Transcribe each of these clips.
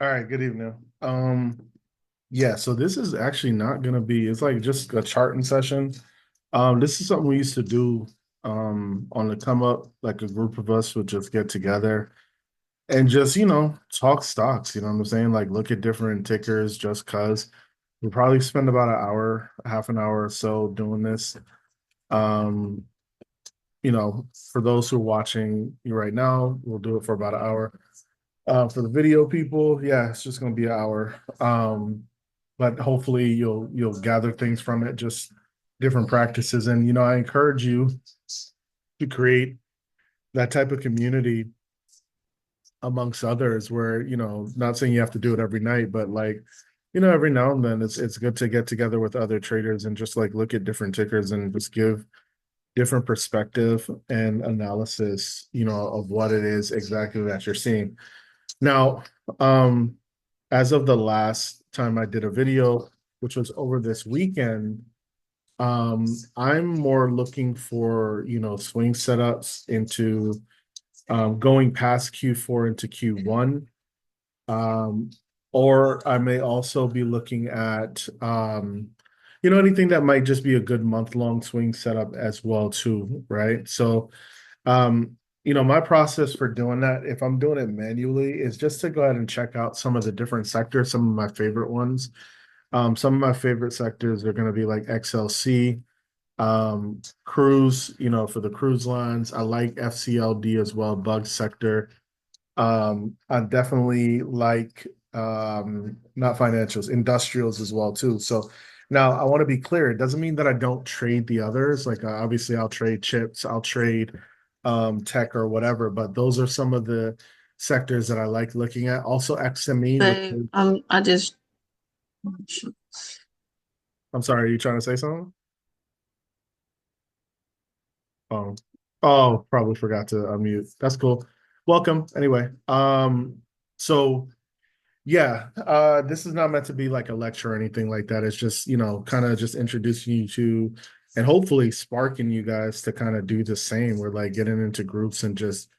All right, good evening. Yeah, so this is actually not gonna be, it's like just a charting session. This is something we used to do on the come up, like a group of us would just get together and just, talk stocks, you know what I'm saying? Like look at different tickers just cause. We'll probably spend about an hour, half an hour or so doing this. Um, for those who are watching you right now, we'll do it for about an hour. For the video people, yeah, it's just gonna be an hour. But hopefully you'll gather things from it, just different practices. And I encourage you to create that type of community amongst others where, not saying you have to do it every night, but like, every now and then it's good to get together with other traders and just like look at different tickers and just give different perspective and analysis, of what it is exactly that you're seeing. Now, um, as of the last time I did a video, which was over this weekend, I'm more looking for, swing setups into going past Q4 into Q1. Um, or I may also be looking at anything that might just be a good month-long swing setup as well, too, right? So my process for doing that, if I'm doing it manually, is just to go ahead and check out some of the different sectors, some of my favorite ones. Some of my favorite sectors are going to be like XLC, cruise, for the cruise lines. I like FCLD as well, bug sector. I definitely like not financials, industrials as well too. So now I want to be clear. It doesn't mean that I don't trade the others. Like obviously I'll trade chips, I'll trade tech or whatever, but those are some of the sectors that I like looking at. Also XME, which So is, I just I'm sorry, are you trying to say something? Oh, oh, probably forgot to unmute. That's cool. Welcome. Anyway, so yeah, this is not meant to be like a lecture or anything like that. It's just, kind of just introducing you to and hopefully sparking you guys to kind of do the same. We're like getting into groups and just,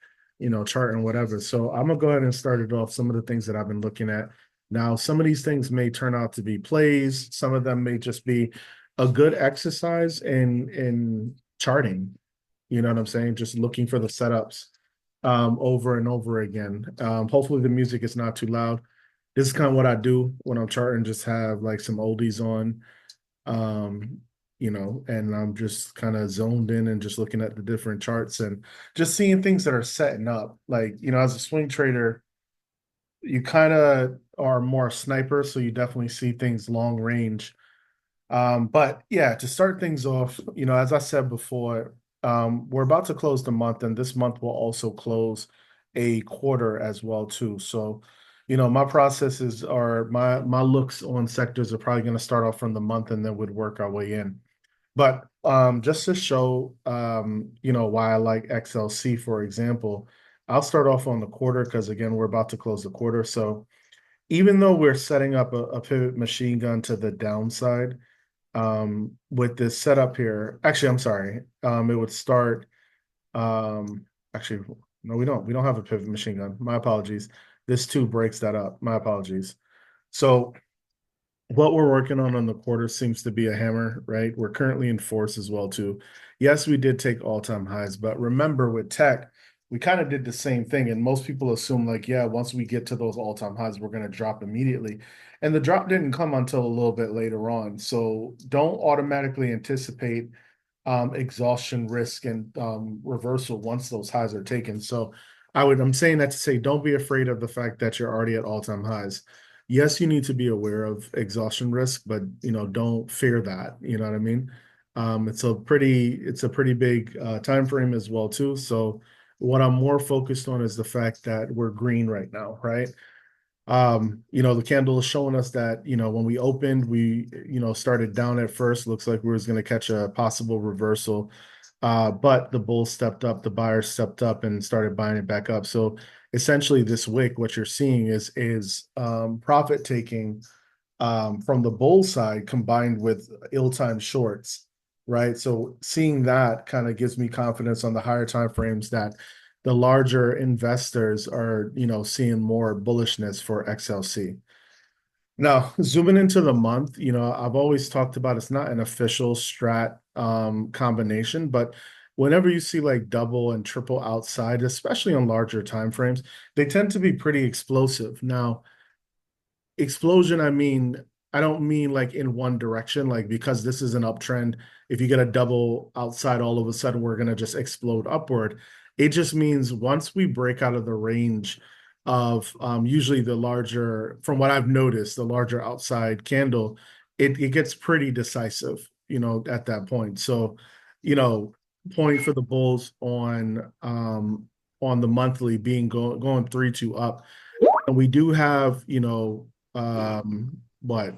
charting whatever. So I'm gonna go ahead and start it off. Some of the things that I've been looking at. Now, some of these things may turn out to be plays, some of them may just be a good exercise in charting. You know what I'm saying? Just looking for the setups over and over again. Hopefully the music is not too loud. This is kind of what I do when I'm charting, just have like some oldies on, um, and I'm just kind of zoned in and just looking at the different charts and just seeing things that are setting up. Like, as a swing trader, you kind of are more sniper, so you definitely see things long range. But yeah, to start things off, as I said before, we're about to close the month, and this month will also close a quarter as well too. So, my processes are my looks on sectors are probably going to start off from the month and then would work our way in. But just to show why I like XLC, for example, I'll start off on the quarter because again, we're about to close the quarter. So even though we're setting up a pivot machine gun to the downside, with this setup here. Actually, I'm sorry. It would start. Actually, no, we don't have a pivot machine gun. My apologies. This too breaks that up. My apologies. So what we're working on the quarter seems to be a hammer, right? We're currently in force as well too. Yes, we did take all-time highs, but remember with tech, we kind of did the same thing. And most people assume like, yeah, once we get to those all-time highs, we're going to drop immediately. And the drop didn't come until a little bit later on. So don't automatically anticipate exhaustion risk and reversal once those highs are taken. So I'm saying that to say, don't be afraid of the fact that you're already at all-time highs. Yes, you need to be aware of exhaustion risk, but don't fear that. You know what I mean? It's a pretty big time frame as well too. So what I'm more focused on is the fact that we're green right now, right? The candle is showing us that, when we opened, we, started down at first. Looks like we was going to catch a possible reversal. But the bulls stepped up, the buyers stepped up and started buying it back up. So essentially this wick, what you're seeing is profit taking from the bull side combined with ill-timed shorts, right? So seeing that kind of gives me confidence on the higher time frames that the larger investors are, seeing more bullishness for XLC. Now, zooming into the month, I've always talked about it's not an official strat combination, but whenever you see like double and triple outside, especially on larger time frames, they tend to be pretty explosive. Now, explosion, I don't mean like in one direction, like because this is an uptrend, if you get a double outside, all of a sudden we're going to just explode upward. It just means once we break out of the range of usually the larger, from what I've noticed, the larger outside candle, it gets pretty decisive, at that point. So, you know, point for the bulls on the monthly being going 3-2 up. And we do have, what,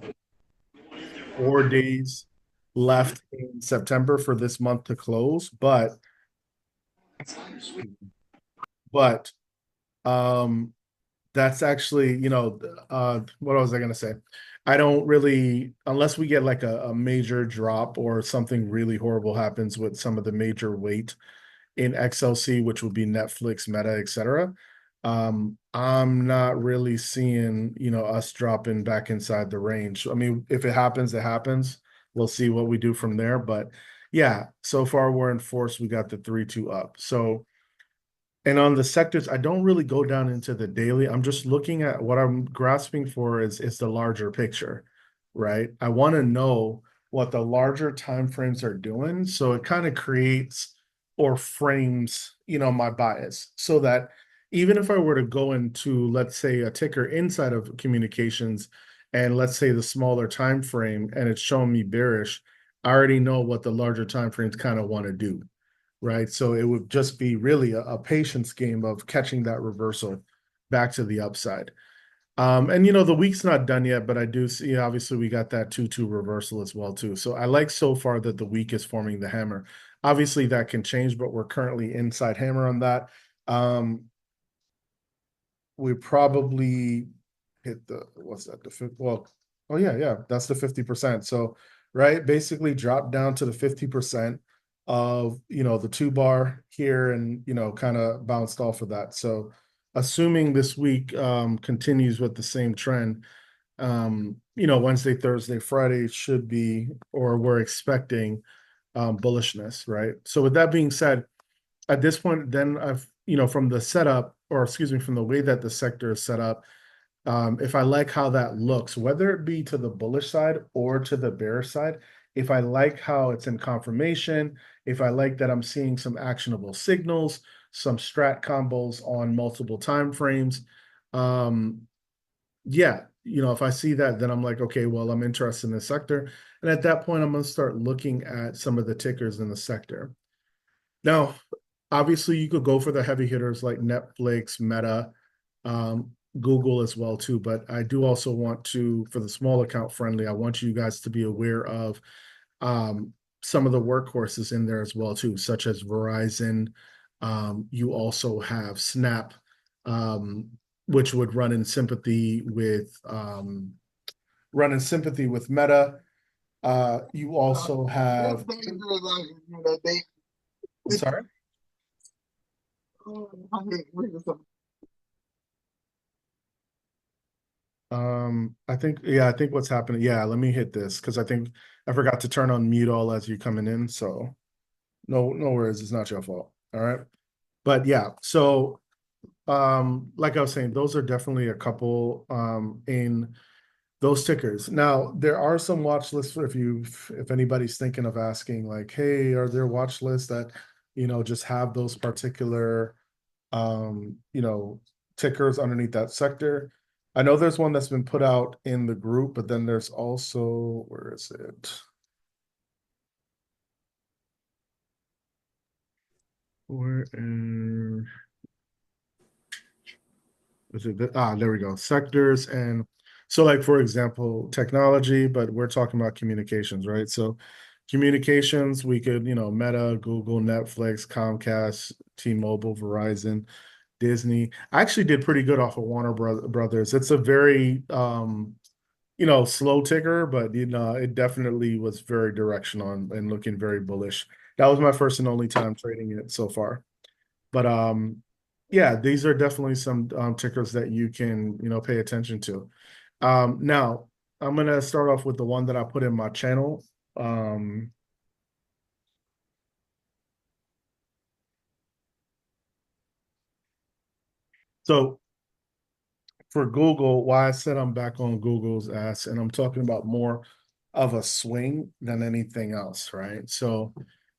4 days left in September for this month to close. But um that's actually, what was I gonna say? I don't really, unless we get like a major drop or something really horrible happens with some of the major weight in XLC, which would be Netflix, Meta, etc. I'm not really seeing, us dropping back inside the range. I mean, if it happens, it happens. We'll see what we do from there. But yeah, so far we're in force. We got the 3-2 up. So, and on the sectors, I don't really go down into the daily. I'm just looking at what I'm grasping for is the larger picture, right? I want to know what the larger time frames are doing. So it kind of creates or frames, my bias so that even if I were to go into, let's say, a ticker inside of communications and let's say the smaller time frame and it's showing me bearish, I already know what the larger time frames kind of want to do, right? So it would just be really a patience game of catching that reversal back to the upside. And the week's not done yet, but I do see obviously we got that 2-2 reversal as well too. So I like so far that the week is forming the hammer. Obviously that can change, but we're currently inside hammer on that. We probably hit the what's that? Well, oh yeah, that's the 50%. So right, basically drop down to the 50% of the 2 bar here and kind of bounced off of that. So assuming this week continues with the same trend, Wednesday, Thursday, Friday should be, or we're expecting bullishness, right? So with that being said, at this point, then I've, from the setup, or excuse me, from the way that the sector is set up, if I like how that looks, whether it be to the bullish side or to the bearish side, if I like how it's in confirmation, if I like that I'm seeing some actionable signals, some strat combos on multiple time frames, yeah, if I see that, then I'm like, okay, well, I'm interested in the sector. And at that point, I'm going to start looking at some of the tickers in the sector. Now, obviously, you could go for the heavy hitters like Netflix, Meta, um, Google as well too. But I do also want to, for the small account friendly, I want you guys to be aware of um, some of the workhorses in there as well too, such as Verizon. You also have Snap, um, which would run in sympathy with Meta. You also have. I'm sorry. I think what's happening. Yeah, let me hit this because I think I forgot to turn on mute all as you coming in. So no worries, it's not your fault. All right. But yeah, so like I was saying, those are definitely a couple in those tickers. Now, there are some watch lists if anybody's thinking of asking, like, hey, are there watch lists that, just have those particular um, you know, tickers underneath that sector. I know there's one that's been put out in the group, but then there's also, where is it? Where is it? There we go. Sectors and so like for example, technology, but we're talking about communications, right? So communications, we could, Meta, Google, Netflix, Comcast, T-Mobile, Verizon, Disney. I actually did pretty good off of Brothers. It's a very slow ticker, but it definitely was very directional and looking very bullish. That was my first and only time trading it so far. But Yeah, these are definitely some tickers that you can, pay attention to. Now, I'm gonna start off with the one that I put in my channel. Um, so for Google, why I said I'm back on Google's ass, and I'm talking about more of a swing than anything else, right? So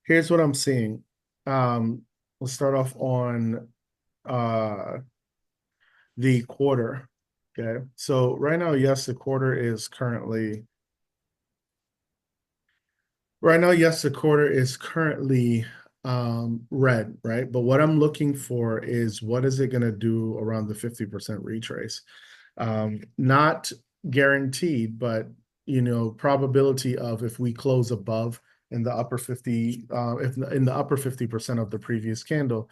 here's what I'm seeing. Um, let's start off on uh the quarter. Okay. So right now, yes, the quarter is currently right now, yes, the quarter is currently red, right? But what I'm looking for is what is it going to do around the 50% retrace? Not guaranteed, but probability of if we close above in the upper 50, if in the upper 50% of the previous candle,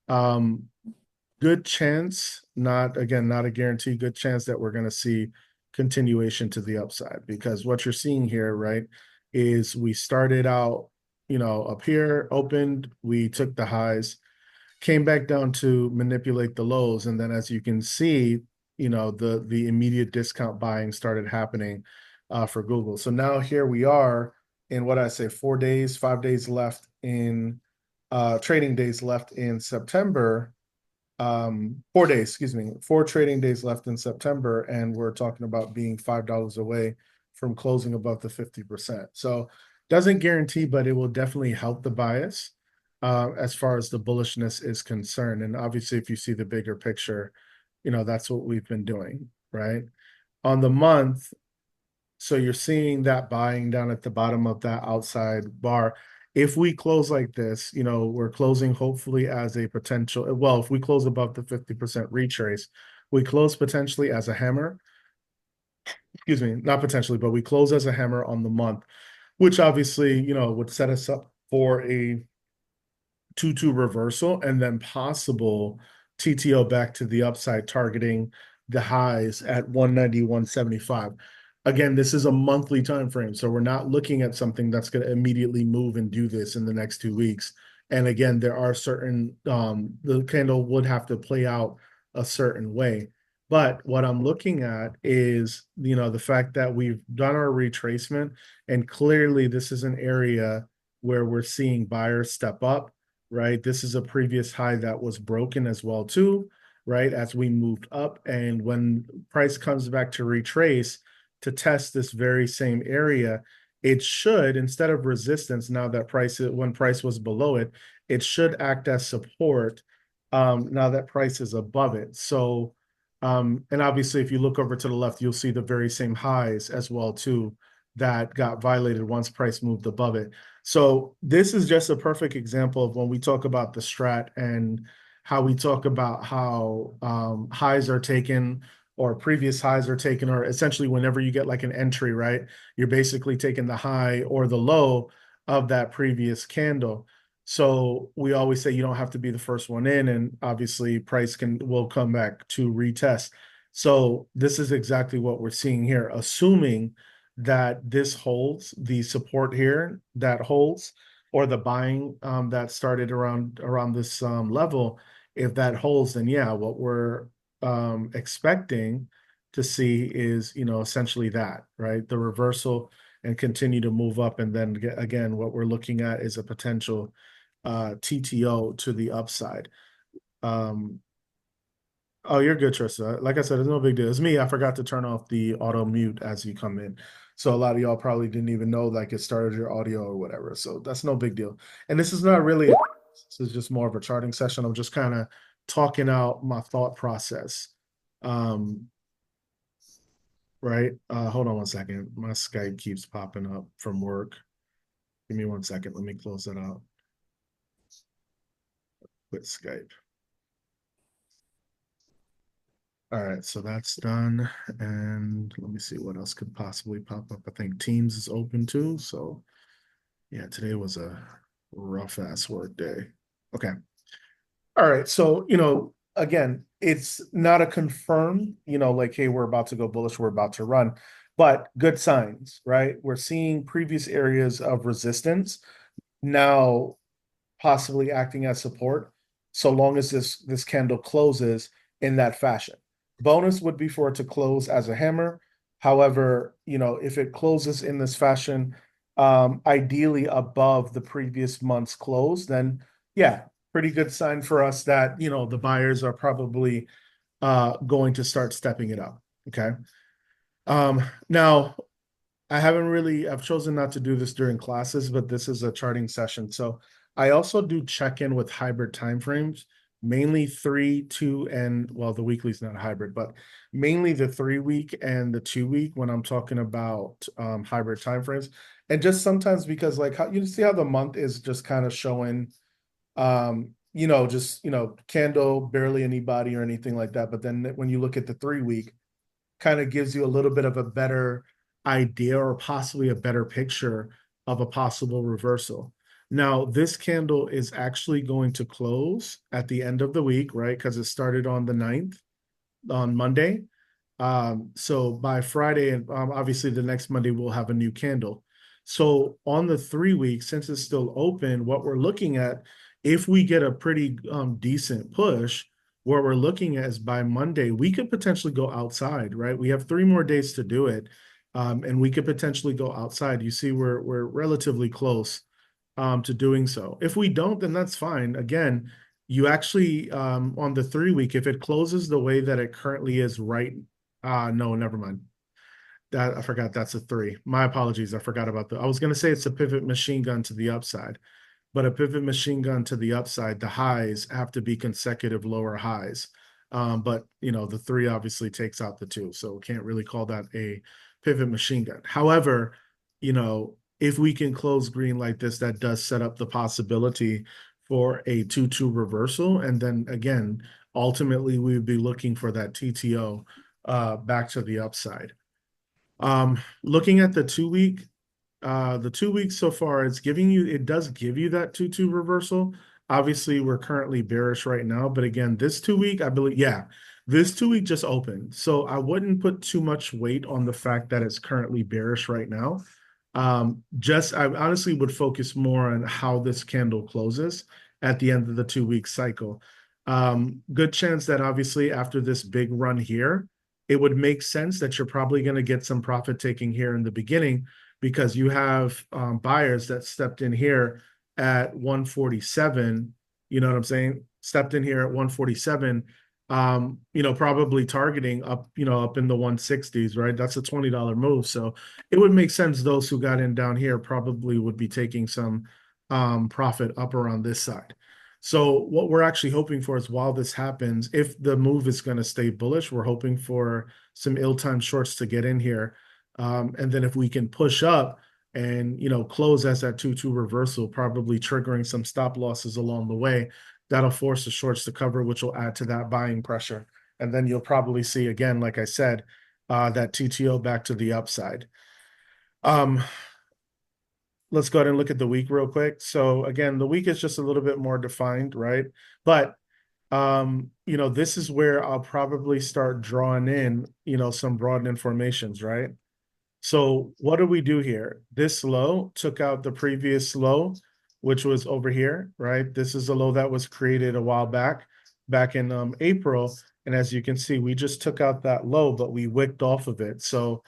um, good chance, not again, not a guarantee, good chance that we're going to see continuation to the upside because what you're seeing here, right, is we started out, up here, opened, we took the highs, came back down to manipulate the lows, and then as you can see, the immediate discount buying started happening for Google. So now here we are in what I say 4 days, 5 days left in trading days left in September, 4 days, excuse me, four trading days left in September, and we're talking about being $5 away from closing above the 50%. So doesn't guarantee, but it will definitely help the bias as far as the bullishness is concerned. And obviously, if you see the bigger picture, that's what we've been doing, right? On the month, so you're seeing that buying down at the bottom of that outside bar. If we close like this, we're closing hopefully as a potential. Well, if we close above the 50% retrace, we close potentially as a hammer. Excuse me, not potentially, but we close as a hammer on the month, which obviously, would set us up for a 2-2 reversal and then possible TTO back to the upside, targeting the highs at 190, 175. Again, this is a monthly time frame, so we're not looking at something that's going to immediately move and do this in the next 2 weeks. And again, there are certain the candle would have to play out a certain way. But what I'm looking at is, the fact that we've done our retracement, and clearly this is an area where we're seeing buyers step up, right? This is a previous high that was broken as well too, right? As we moved up, and when price comes back to retrace to test this very same area, it should, instead of resistance, now that price, when price was below it, it should act as support now that price is above it. So and obviously if you look over to the left, you'll see the very same highs as well too that got violated once price moved above it. So this is just a perfect example of when we talk about the strat and how we talk about how highs are taken or previous highs are taken, or essentially whenever you get like an entry, right? You're basically taking the high or the low of that previous candle. So we always say you don't have to be the first one in, and obviously price will come back to retest. So this is exactly what we're seeing here, assuming that this holds, the support here that holds, or the buying that started around this level. If that holds, then yeah, what we're expecting to see is, essentially that, right? The reversal and continue to move up. And then again, what we're looking at is a potential TTO to the upside. Um, Oh, you're good, Trista. Like I said, it's no big deal. It's me. I forgot to turn off the auto mute as you come in. So a lot of y'all probably didn't even know like it started your audio or whatever. So that's no big deal. And this is not really, this is just more of a charting session. I'm just kind of talking out my thought process. Um, right. Hold on one second. My Skype keeps popping up from work. Give me one second. Let me close that out. Quit Skype. All right, so that's done. And let me see what else could possibly pop up. I think Teams is open too. So yeah, today was a rough ass work day. Okay. All right. So, again, it's not a confirmed, like, hey, we're about to go bullish, we're about to run, but good signs, right? We're seeing previous areas of resistance now possibly acting as support. so long as this candle closes in that fashion. Bonus would be for it to close as a hammer. However, if it closes in this fashion, ideally above the previous month's close, then yeah, pretty good sign for us that, the buyers are probably going to start stepping it up. Okay. Now I've chosen not to do this during classes, but this is a charting session. So I also do check in with hybrid timeframes, mainly 3, 2, and well, the weekly's not a hybrid, but mainly the 3 week and the 2 week when I'm talking about hybrid timeframes. And just sometimes because like how you see how the month is just kind of showing just candle, barely anybody or anything like that. But then when you look at the 3 week, kind of gives you a little bit of a better idea or possibly a better picture of a possible reversal. Now, this candle is actually going to close at the end of the week, right? Because it started on the 9th on Monday. So by Friday, and obviously the next Monday, we'll have a new candle. So on the 3 weeks, since it's still open, what we're looking at, if we get a pretty decent push, what we're looking at is by Monday, we could potentially go outside, right? We have 3 more days to do it. And we could potentially go outside. You see, we're relatively close to doing so. If we don't, then that's fine. Again, you actually on the 3 week, if it closes the way that it currently is right, no, never mind. That I forgot that's a 3. My apologies. I forgot about I was gonna say it's a pivot machine gun to the upside, but a pivot machine gun to the upside, the highs have to be consecutive lower highs. But the 3 obviously takes out the 2, so can't really call that a pivot machine gun. However, if we can close green like this, that does set up the possibility for a 2-2 reversal. And then again, ultimately, we would be looking for that TTO back to the upside. Looking at the 2 weeks so far, it does give you that 2-2 reversal. Obviously, we're currently bearish right now, but again, this 2 week, I believe, yeah, this 2 week just opened. So I wouldn't put too much weight on the fact that it's currently bearish right now. I honestly would focus more on how this candle closes at the end of the 2 week cycle. Good chance that obviously after this big run here, it would make sense that you're probably going to get some profit taking here in the beginning because you have buyers that stepped in here at 147. You know what I'm saying? Stepped in here at 147. Probably targeting up, up in the 160s, right? That's a $20 move. So it would make sense those who got in down here probably would be taking some profit up around this side. So what we're actually hoping for is while this happens, if the move is going to stay bullish, we're hoping for some ill-timed shorts to get in here. And then if we can push up and, close as that 2-2 reversal, probably triggering some stop losses along the way, that'll force the shorts to cover, which will add to that buying pressure. And then you'll probably see, again, like I said, that TTO back to the upside. Let's go ahead and look at the week real quick. So again, the week is just a little bit more defined, right? But this is where I'll probably start drawing in, some broadened formations, right? So what do we do here? This low took out the previous low, which was over here, right? This is a low that was created a while back in April. And as you can see, we just took out that low, but we wicked off of it. So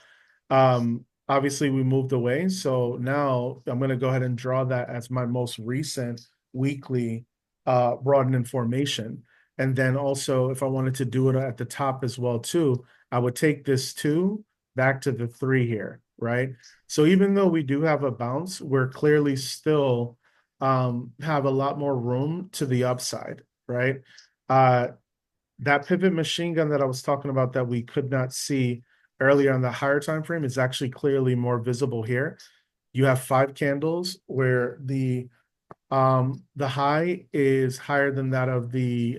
obviously we moved away. So now I'm going to go ahead and draw that as my most recent weekly broadening formation. And then also, if I wanted to do it at the top as well too, I would take this 2 back to the 3 here, right? So even though we do have a bounce, we're clearly still have a lot more room to the upside, right? That pivot machine gun that I was talking about that we could not see earlier on the higher time frame is actually clearly more visible here. You have 5 candles where the high is higher than that of the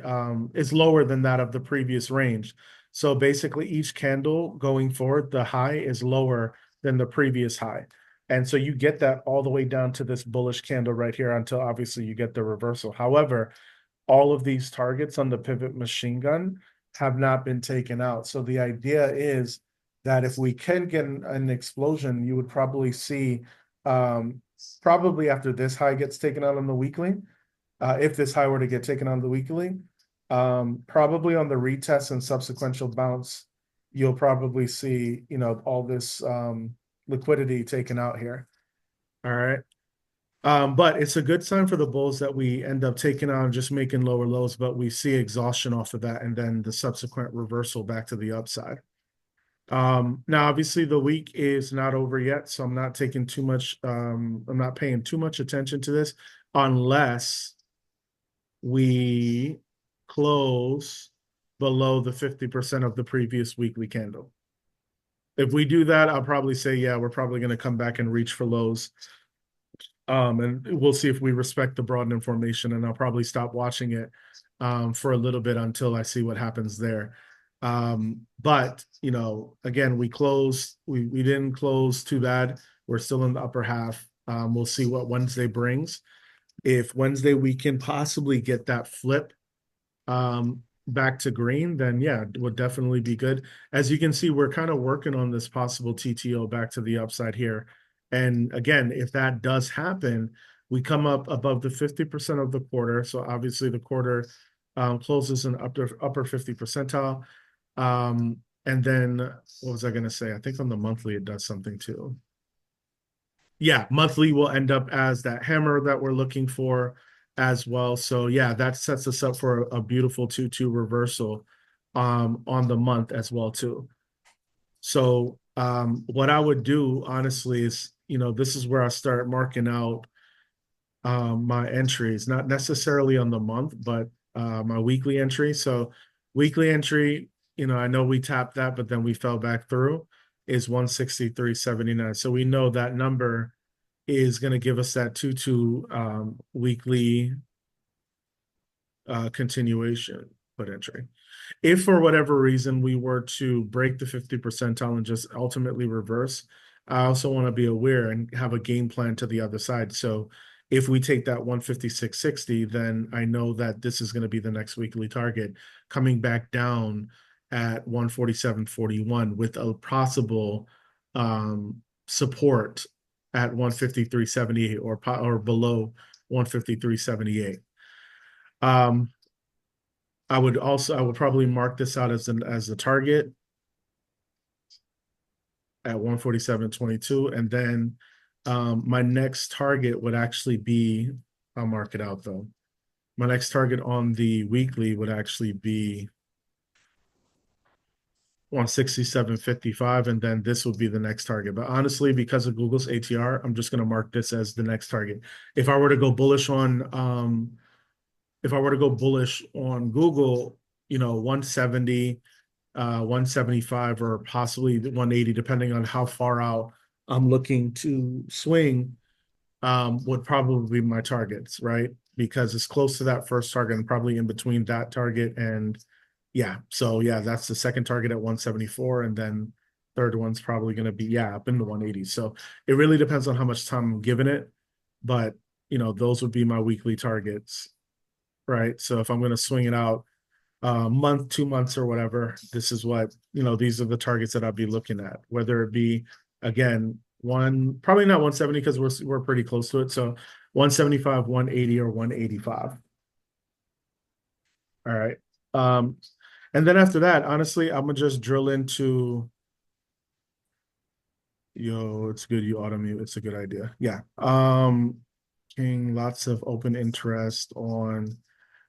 is lower than that of the previous range. So basically each candle going forward, the high is lower than the previous high. And so you get that all the way down to this bullish candle right here until obviously you get the reversal. However, all of these targets on the pivot machine gun have not been taken out. So the idea is that if we can get an explosion, you would probably see probably after this high gets taken out on the weekly, if this high were to get taken on the weekly. Probably on the retest and subsequential bounce, you'll probably see, all this liquidity taken out here. All right. But it's a good sign for the bulls that we end up taking on just making lower lows, but we see exhaustion off of that and then the subsequent reversal back to the upside. Now obviously the week is not over yet, so I'm not taking too much, I'm not paying too much attention to this unless we close below the 50% of the previous weekly candle. If we do that, I'll probably say, yeah, we're probably going to come back and reach for lows. And we'll see if we respect the broadening formation, and I'll probably stop watching it for a little bit until I see what happens there. But again, we didn't close too bad. We're still in the upper half. We'll see what Wednesday brings. If Wednesday we can possibly get that flip back to green, then yeah, it would definitely be good. As you can see, we're kind of working on this possible TTO back to the upside here. And again, if that does happen, we come up above the 50% of the quarter. So obviously the quarter closes in upper 50 percentile. And then what was I going to say? I think on the monthly it does something too. Yeah, monthly will end up as that hammer that we're looking for as well. So yeah, that sets us up for a beautiful 2-2 reversal on the month as well too. So what I would do honestly is, this is where I start marking out my entries, not necessarily on the month, but my weekly entry. So weekly entry, I know we tapped that, but then we fell back through is 163.79. So we know that number is going to give us that 2-2 weekly continuation put entry. If for whatever reason we were to break the 50 percentile and just ultimately reverse, I also want to be aware and have a game plan to the other side. So if we take that 156.60, then I know that this is going to be the next weekly target coming back down at 147.41 with a possible support at 153.78 or below 153.78. I would probably mark this out as a target at 147.22, and then my next target would actually be, I'll mark it out though. My next target on the weekly would actually be 167.55, and then this would be the next target. But honestly, because of Google's ATR, I'm just going to mark this as the next target. If I were to go bullish on Google, 170, 175, or possibly 180, depending on how far out I'm looking to swing, would probably be my targets, right? Because it's close to that first target and probably in between that target and yeah. So yeah, that's the second target at 174, and then third one's probably going to be up in the 180. So it really depends on how much time I'm giving it, but those would be my weekly targets, right? So if I'm going to swing it out month, 2 months, or whatever, this is what these are the targets that I'll be looking at. Whether it be again probably not 170 because we're pretty close to it. So 175, 180, or 185. All right. And then after that, honestly, I'm gonna just drill into. Yo, it's good you auto mute. It's a good idea. Yeah. King, lots of open interest on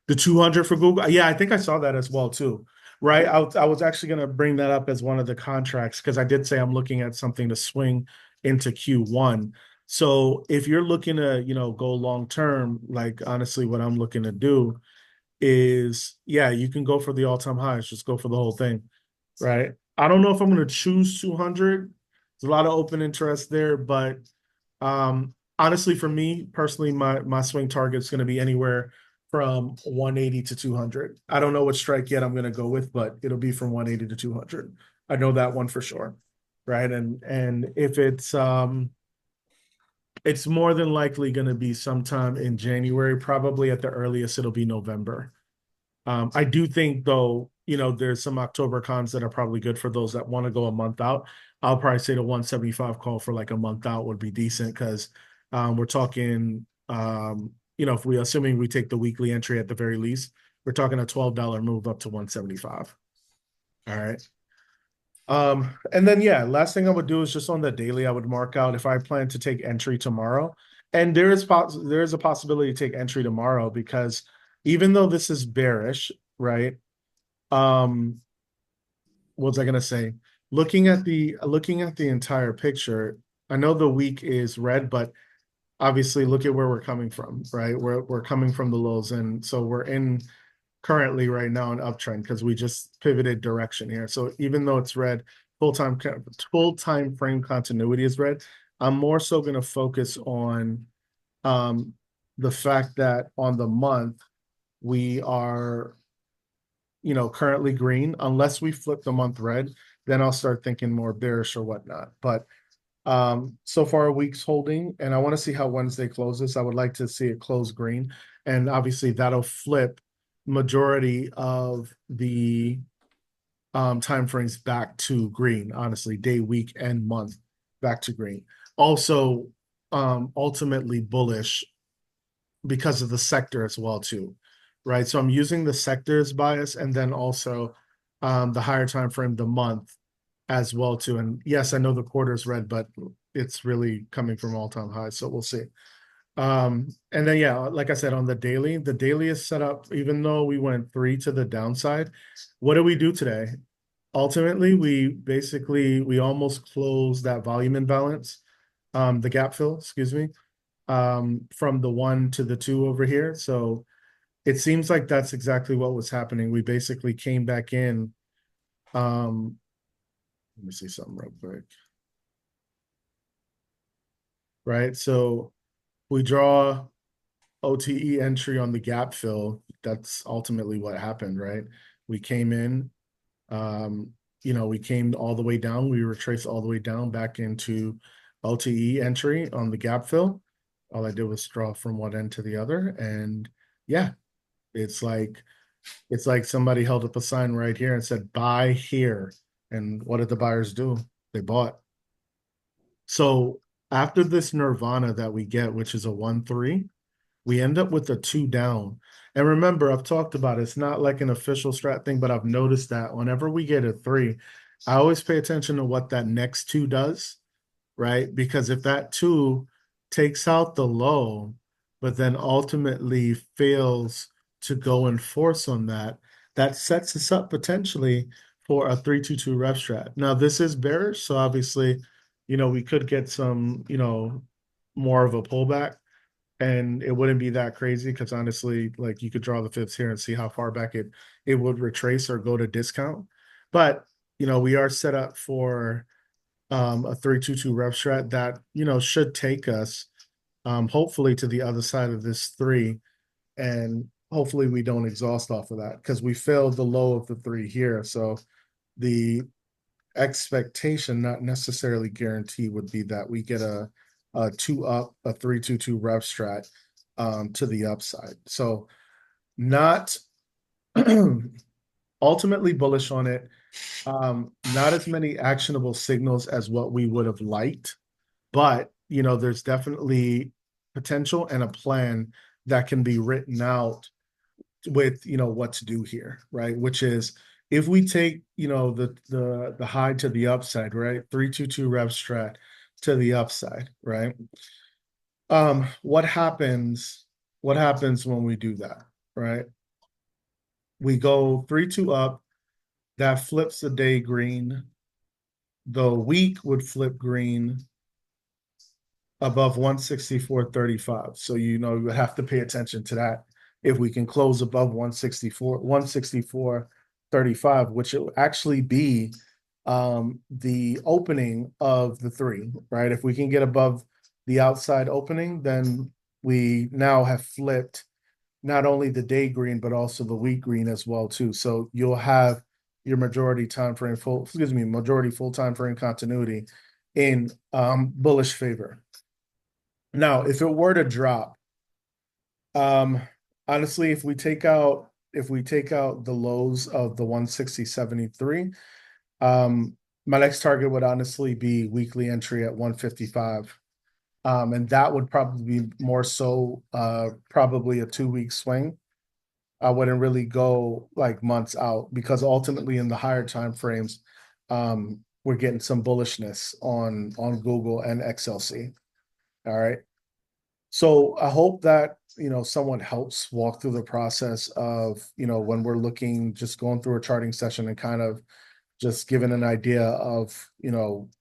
the 200 for Google. Yeah, I think I saw that as well too. Right. I was actually going to bring that up as one of the contracts because I did say I'm looking at something to swing into Q1. So if you're looking to, go long term, like honestly, what I'm looking to do is, yeah, you can go for the all-time highs. Just go for the whole thing. Right. I don't know if I'm going to choose 200. There's a lot of open interest there, but honestly, for me personally, my swing target is going to be anywhere from 180 to 200. I don't know what strike yet I'm going to go with, but it'll be from 180 to 200. I know that one for sure, right? And if it's more than likely going to be sometime in January, probably at the earliest it'll be November. I do think though, there's some October cons that are probably good for those that want to go a month out. I'll probably say the 175 call for like a month out would be decent because we're talking if we assuming we take the weekly entry at the very least, we're talking a $12 move up to 175. All right. And then yeah, last thing I would do is just on the daily, I would mark out if I plan to take entry tomorrow. And there is a possibility to take entry tomorrow because even though this is bearish, right? Um, what was I gonna say? Looking at the entire picture, I know the week is red, but obviously look at where we're coming from, right? We're coming from the lows, and so we're in currently right now an uptrend because we just pivoted direction here. So even though it's red, full time full time frame continuity is red. I'm more so going to focus on um, the fact that on the month we are, currently green. Unless we flip the month red, then I'll start thinking more bearish or whatnot. But so far a week's holding, and I want to see how Wednesday closes. I would like to see it close green, and obviously that'll flip majority of the time frames back to green. Honestly, day, week, and month back to green. Also, ultimately bullish because of the sector as well too, right? So I'm using the sectors bias, and then also the higher time frame, the month as well too. And yes, I know the quarter is red, but it's really coming from all-time highs. So we'll see. And then yeah, like I said, on the daily is set up, even though we went three to the downside. What did we do today? Ultimately, we almost closed that volume imbalance, the gap fill, excuse me, from the one to the two over here. So it seems like that's exactly what was happening. We basically came back in. Let me see something real quick. Right. So we draw OTE entry on the gap fill. That's ultimately what happened, right? We came in, um, we came all the way down. We retraced all the way down back into OTE entry on the gap fill. All I did was draw from one end to the other. And yeah, it's like somebody held up a sign right here and said, buy here. And what did the buyers do? They bought. So after this nirvana that we get, which is a 1-3, we end up with a two down. And remember, I've talked about it, it's not like an official strat thing, but I've noticed that whenever we get a three, I always pay attention to what that next two does, right? Because if that two takes out the low, but then ultimately fails to go and force on that, that sets us up potentially for a 3-2-2 ref strat. Now, this is bearish, so obviously, we could get some, more of a pullback, and it wouldn't be that crazy because honestly, like you could draw the fibs here and see how far back it would retrace or go to discount. But we are set up for a 3-2-2 rep strat that should take us hopefully to the other side of this three, and hopefully we don't exhaust off of that because we failed the low of the three here. So the expectation, not necessarily guarantee, would be that we get a two up, a 3-2-2 rep strat to the upside. So not ultimately bullish on it. Not as many actionable signals as what we would have liked, but there's definitely potential and a plan that can be written out with what to do here, right? Which is if we take the high to the upside, right? 3-2-2 rev strat to the upside, right? What happens when we do that, right? We go 3-2 up, that flips the day green. The week would flip green above 164.35. So you would have to pay attention to that. If we can close above 164.35, which will actually be the opening of the three, right? If we can get above the outside opening, then we now have flipped not only the day green but also the week green as well too. So you'll have your majority full time frame continuity in bullish favor. Now, if it were to drop, um, honestly, if we take out the lows of the 160.73, my next target would honestly be weekly entry at 155. And that would probably be more so probably a 2 week swing. I wouldn't really go like months out because ultimately in the higher time frames, we're getting some bullishness on Google and XLC. All right. So I hope that, someone helps walk through the process of, when we're looking, just going through a charting session and kind of just giving an idea of,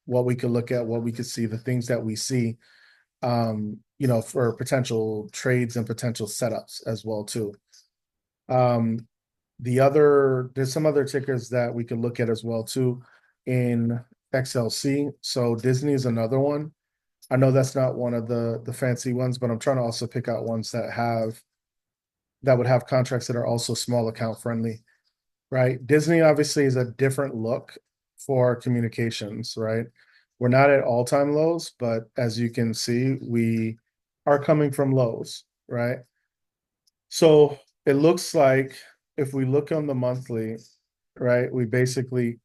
what we could look at, what we could see, the things that we see, for potential trades and potential setups as well too. Um, there's some other tickers that we could look at as well too in XLC. So Disney is another one. I know that's not one of the fancy ones, but I'm trying to also pick out ones that would have contracts that are also small account friendly, right? Disney obviously is a different look for communications, right? We're not at all-time lows, but as you can see, we are coming from lows, right? So it looks like if we look on the monthly, right, we basically,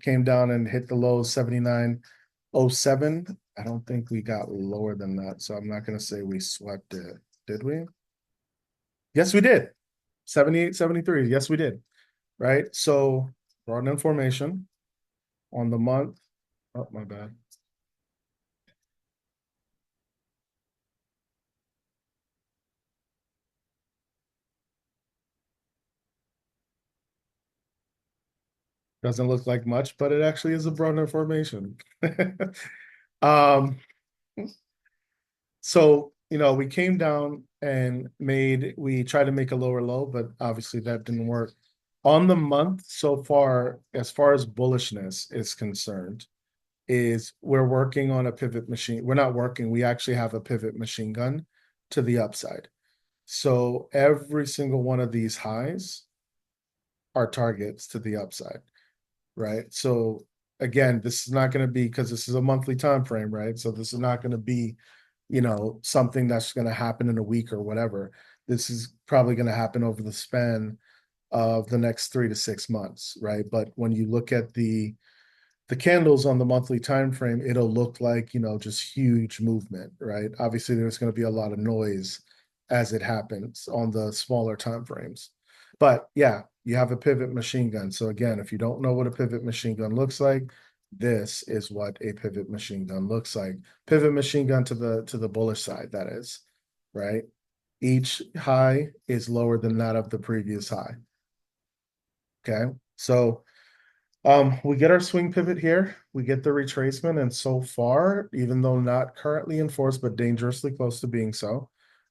came down and hit the low 79.07. I don't think we got lower than that, so I'm not going to say we swept it. Did we? Yes, we did. 78.73. Yes, we did. Right. So broad information on the month. Oh, my bad. Doesn't look like much, but it actually is a broad information. um, so we came down and we tried to make a lower low, but obviously that didn't work. On the month so far as bullishness is concerned, is we're working on a pivot machine. We're not working, we actually have a pivot machine gun to the upside. So every single one of these highs are targets to the upside, right? So again, this is not going to be because this is a monthly time frame, right? So this is not going to be, something that's going to happen in a week or whatever. This is probably going to happen over the span of the next 3 to 6 months, right? But when you look at the candles on the monthly time frame, it'll look like, just huge movement, right? Obviously, there's going to be a lot of noise as it happens on the smaller time frames. But yeah, you have a pivot machine gun. So again, if you don't know what a pivot machine gun looks like, this is what a pivot machine gun looks like. Pivot machine gun to the bullish side, that is, right? Each high is lower than that of the previous high. Okay. So we get our swing pivot here, we get the retracement, and so far, even though not currently enforced, but dangerously close to being so,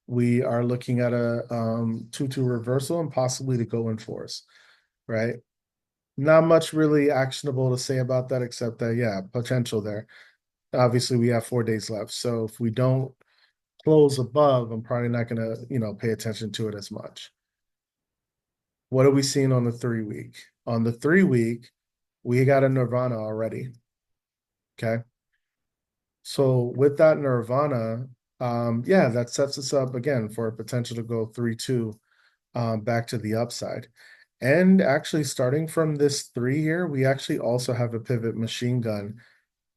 we are looking at a 2-2 reversal and possibly to go in force, right? Not much really actionable to say about that, except that, yeah, potential there. Obviously, we have 4 days left. So if we don't close above, I'm probably not going to, pay attention to it as much. What are we seeing on the 3 week? On the 3 week, we got a Nirvana already. Okay. So with that Nirvana, yeah, that sets us up again for a potential to go 3-2 back to the upside. And actually, starting from this three here, we actually also have a pivot machine gun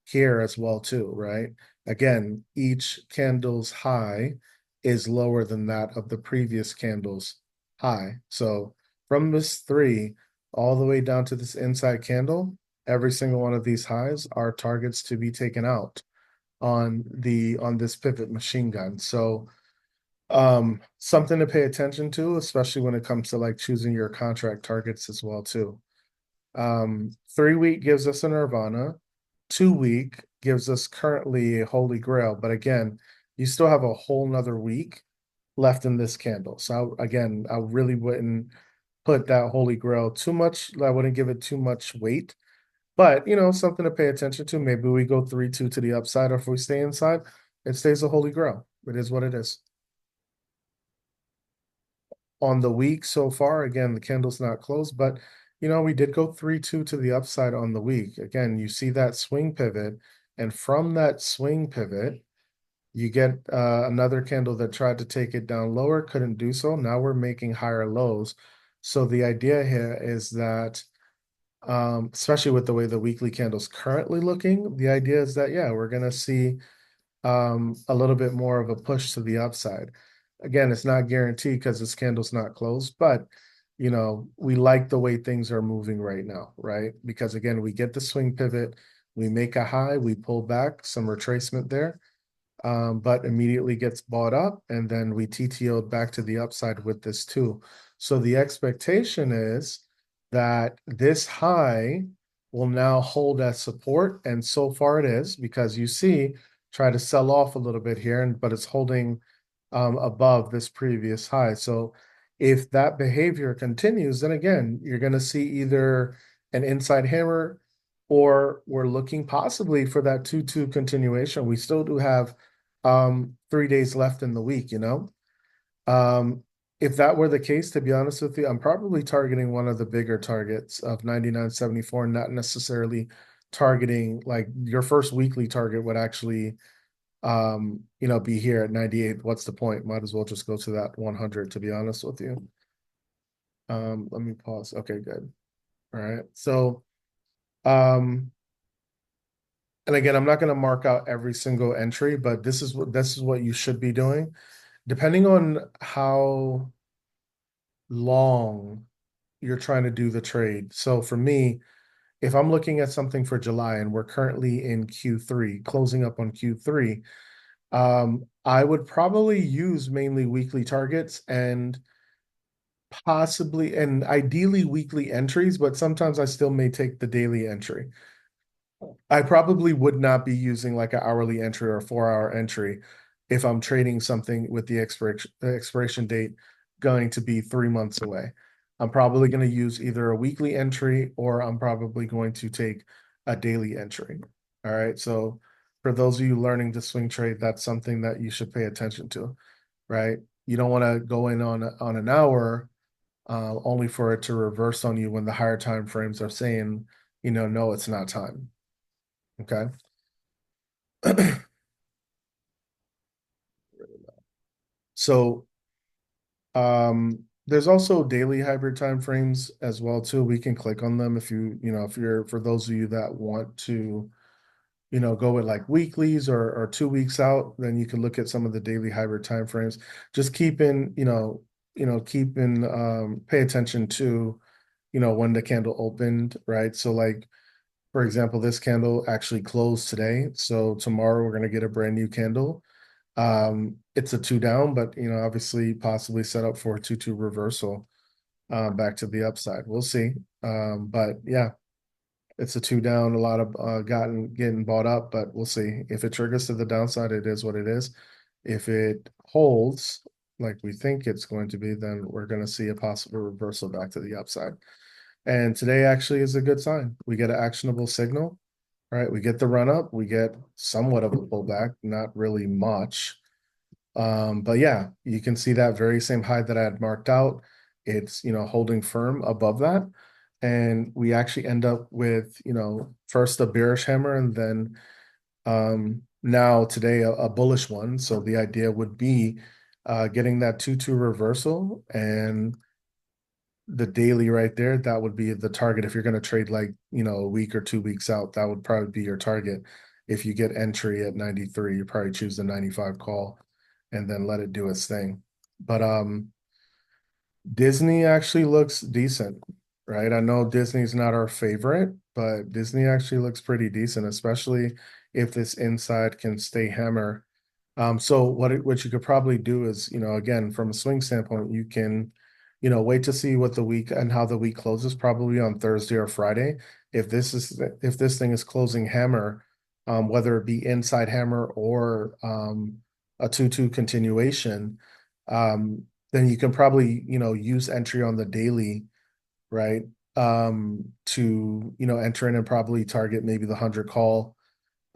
here as well, too, right? Again, each candle's high is lower than that of the previous candle's high. So from this three all the way down to this inside candle, every single one of these highs are targets to be taken out on this pivot machine gun. So something to pay attention to, especially when it comes to like choosing your contract targets as well too. 3 week gives us a Nirvana. 2 week gives us currently a Holy Grail, but again, you still have a whole nother week left in this candle. So again, I really wouldn't put that Holy Grail too much. I wouldn't give it too much weight, but something to pay attention to. Maybe we go 3-2 to the upside, or if we stay inside, it stays a Holy Grail. It is what it is. On the week so far, again, the candle's not closed, but we did go 3-2 to the upside on the week. Again, you see that swing pivot, and from that swing pivot, you get another candle that tried to take it down lower, couldn't do so. Now we're making higher lows. So the idea here is that, especially with the way the weekly candle's currently looking, the idea is that, yeah, we're gonna see a little bit more of a push to the upside. Again, it's not guaranteed because this candle's not closed, but we like the way things are moving right now, right? Because again, we get the swing pivot, we make a high, we pull back, some retracement there, but immediately gets bought up, and then we TTO'd back to the upside with this too. So the expectation is that this high will now hold as support, and so far it is because you see, try to sell off a little bit here, but it's holding above this previous high. So if that behavior continues, then again, you're going to see either an inside hammer or we're looking possibly for that 2-2 continuation. We still do have 3 days left in the week. Um, if that were the case, to be honest with you, I'm probably targeting one of the bigger targets of 99.74, not necessarily targeting like your first weekly target would actually be here at 98. What's the point? Might as well just go to that 100, to be honest with you. Let me pause. Okay, good. All right. So, um, and again, I'm not going to mark out every single entry, but this is what you should be doing. Depending on how long you're trying to do the trade. So for me, if I'm looking at something for July and we're currently in Q3, closing up on Q3, I would probably use mainly weekly targets and possibly and ideally weekly entries, but sometimes I still may take the daily entry. I probably would not be using like an hourly entry or a 4 hour entry if I'm trading something with the expiration date going to be 3 months away. I'm probably going to use either a weekly entry or I'm probably going to take a daily entry. All right. So for those of you learning to swing trade, that's something that you should pay attention to, right? You don't want to go in on an hour only for it to reverse on you when the higher time frames are saying, no, it's not time. Okay. So there's also daily hybrid time frames as well too. We can click on them if you're for those of you that want to, go with like weeklies or 2 weeks out, then you can look at some of the daily hybrid time frames. Just pay attention to, when the candle opened, right? So like for example, this candle actually closed today. So tomorrow we're gonna get a brand new candle. It's a two down, but obviously possibly set up for a 2-2 reversal back to the upside. We'll see. But yeah, it's a two down, a lot of getting bought up, but we'll see. If it triggers to the downside, it is what it is. If it holds like we think it's going to be, then we're going to see a possible reversal back to the upside. And today actually is a good sign. We get an actionable signal, right? We get the run up, we get somewhat of a pullback, not really much. But yeah, you can see that very same high that I had marked out. It's, holding firm above that. And we actually end up with, first a bearish hammer and then now today a bullish one. So the idea would be getting that 2-2 reversal and the daily right there, that would be the target. If you're going to trade like, a week or 2 weeks out, that would probably be your target. If you get entry at 93, you probably choose the 95 call and then let it do its thing. But Disney actually looks decent, right? I know Disney's not our favorite, but Disney actually looks pretty decent, especially if this inside can stay hammer. So what you could probably do is, again, from a swing standpoint, you can, wait to see what the week and how the week closes, probably on Thursday or Friday. If this thing is closing hammer, whether it be inside hammer or a 2-2 continuation, then you can probably, use entry on the daily, right? To, enter in and probably target maybe the 100 call.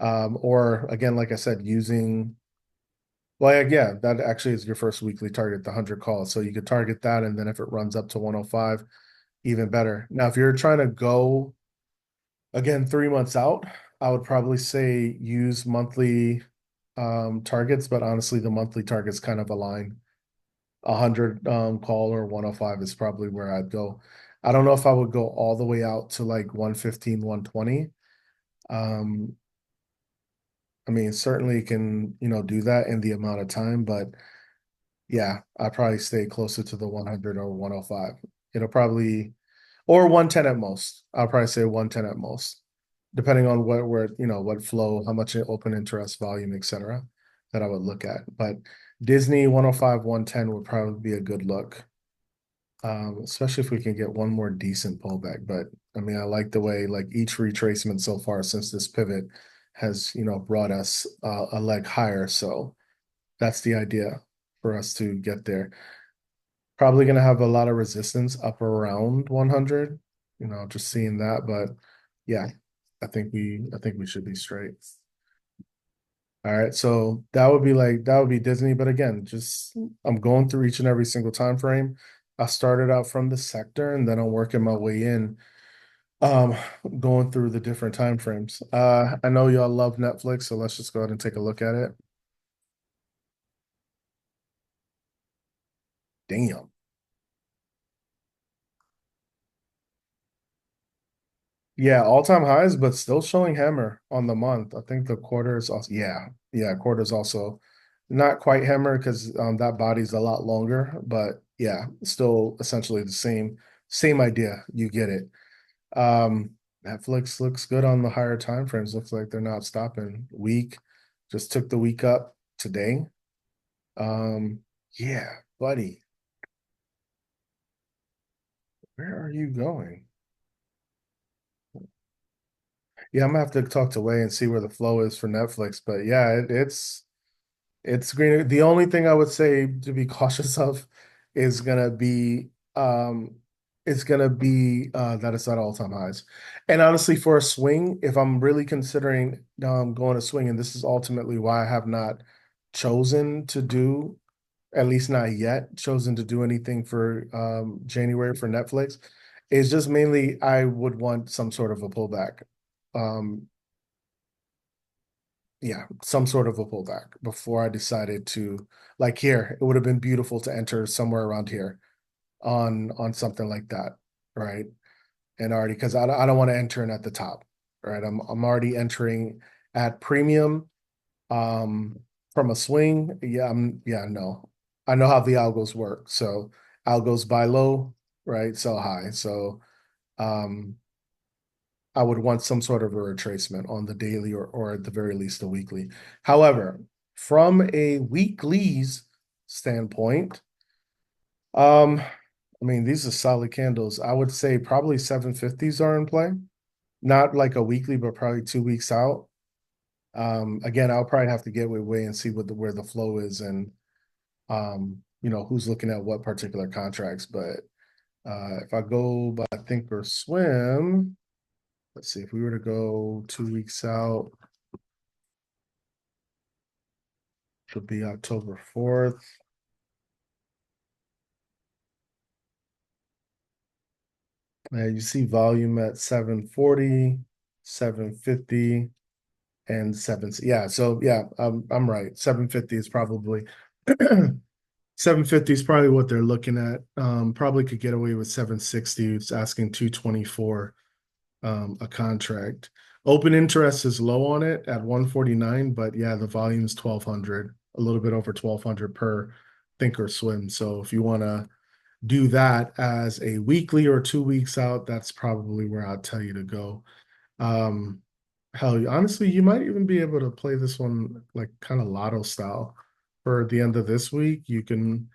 Or again, like I said, yeah, that actually is your first weekly target, the 100 call. So you could target that, and then if it runs up to 105, even better. Now, if you're trying to go again 3 months out, I would probably say use monthly targets, but honestly, the monthly targets kind of align. 100 call or 105 is probably where I'd go. I don't know if I would go all the way out to like 115, 120. Um, I mean, certainly can, do that in the amount of time, but yeah, I probably stay closer to the 100 or 105. It'll probably, or 110 at most. I'll probably say 110 at most, depending on what flow, how much open interest, volume, etc. that I would look at. But Disney 105, 110 would probably be a good look, especially if we can get one more decent pullback. But I mean, I like the way like each retracement so far since this pivot has, brought us a leg higher. So that's the idea for us to get there. Probably going to have a lot of resistance up around 100, just seeing that. But yeah, I think we should be straight. All right, so that would be Disney, but again, just I'm going through each and every single time frame. I started out from the sector and then I'm working my way in, um, going through the different time frames. I know y'all love Netflix, so let's just go ahead and take a look at it. Damn. Yeah, all-time highs, but still showing hammer on the month. I think the quarter is also, yeah, quarter is also not quite hammer because that body's a lot longer, but yeah, still essentially the same idea. You get it. Um, Netflix looks good on the higher time frames. Looks like they're not stopping. Week just took the week up today. Um, yeah, buddy, where are you going? Yeah, I'm gonna have to talk to Wei and see where the flow is for Netflix. But yeah, it's greener. The only thing I would say to be cautious of is gonna be that it's at all-time highs. And honestly, for a swing, if I'm really considering going to swing, and this is ultimately why I have not chosen to do, at least not yet, chosen to do anything for January for Netflix, is just mainly I would want some sort of a pullback. Um, yeah, some sort of a pullback before I decided to like here. It would have been beautiful to enter somewhere around here on something like that, right? And already because I don't want to enter in at the top, right? I'm already entering at premium um from a swing. Yeah, no. I know how the algos work. So algos buy low, right? Sell high. So um I would want some sort of a retracement on the daily or at the very least a weekly. However, from a weekly's standpoint, I mean, these are solid candles. I would say probably 750s are in play. Not like a weekly, but probably 2 weeks out. Again, I'll probably have to get with Way and see where the flow is and who's looking at what particular contracts. But if I go by think or swim, let's see, if we were to go 2 weeks out, it would be October 4th. You see volume at 740, 750, and seven. Yeah, so yeah, I'm right. 750 is probably 750 is probably what they're looking at. Probably could get away with 760. It's asking 224 a contract. Open interest is low on it at 149, but yeah, the volume is 1200, a little bit over 1200 per think or swim. So if you want to do that as a weekly or 2 weeks out, that's probably where I'll tell you to go. Um, hell, honestly, you might even be able to play this one like kind of lotto style for the end of this week. You can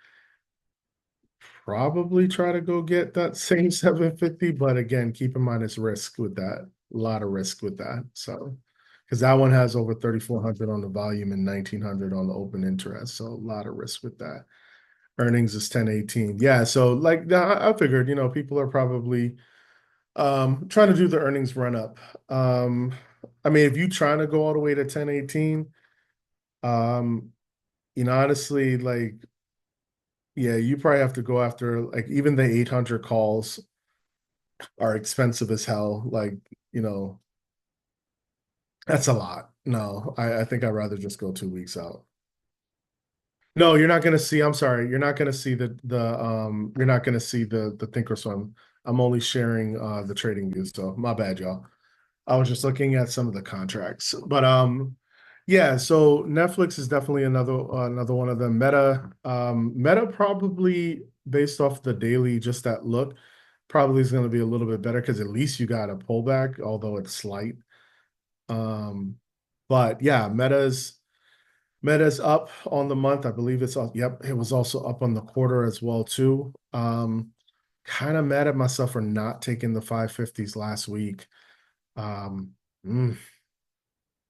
probably try to go get that same 750, but again, keep in mind it's risk with that. A lot of risk with that. So, because that one has over 3,400 on the volume and 1,900 on the open interest. So a lot of risk with that. Earnings is 1018. Yeah, so like I figured, people are probably trying to do the earnings run up. Um I mean, if you trying to go all the way to 1018, um, honestly, like yeah, you probably have to go after like even the 800 calls are expensive as hell. Like, you know, that's a lot. No, I think I'd rather just go 2 weeks out. No, you're not gonna see, I'm sorry, you're not gonna see you're not gonna see the Thinkorswim. I'm only sharing the trading views, so my bad, y'all. I was just looking at some of the contracts. But Yeah, so Netflix is definitely another one of them. Meta probably based off the daily, just that look, probably is going to be a little bit better because at least you got a pullback, although it's slight. Um, but yeah, Meta's up on the month. I believe it's up. Yep, it was also up on the quarter as well too. Kind of mad at myself for not taking the 550s last week. Um, mm,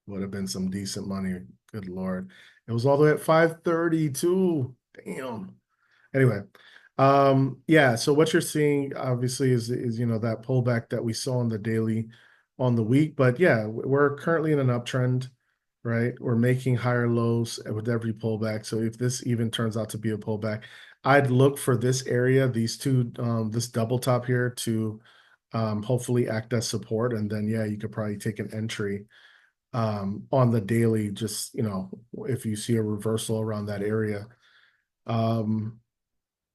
would have been some decent money. Good Lord. It was all the way at 532. Damn. Anyway, yeah, so what you're seeing obviously is that pullback that we saw on the daily on the week, but yeah, we're currently in an uptrend, right? We're making higher lows with every pullback. So if this even turns out to be a pullback, I'd look for this area, these two, this double top here to hopefully act as support, and then yeah, you could probably take an entry on the daily, just if you see a reversal around that area. Um,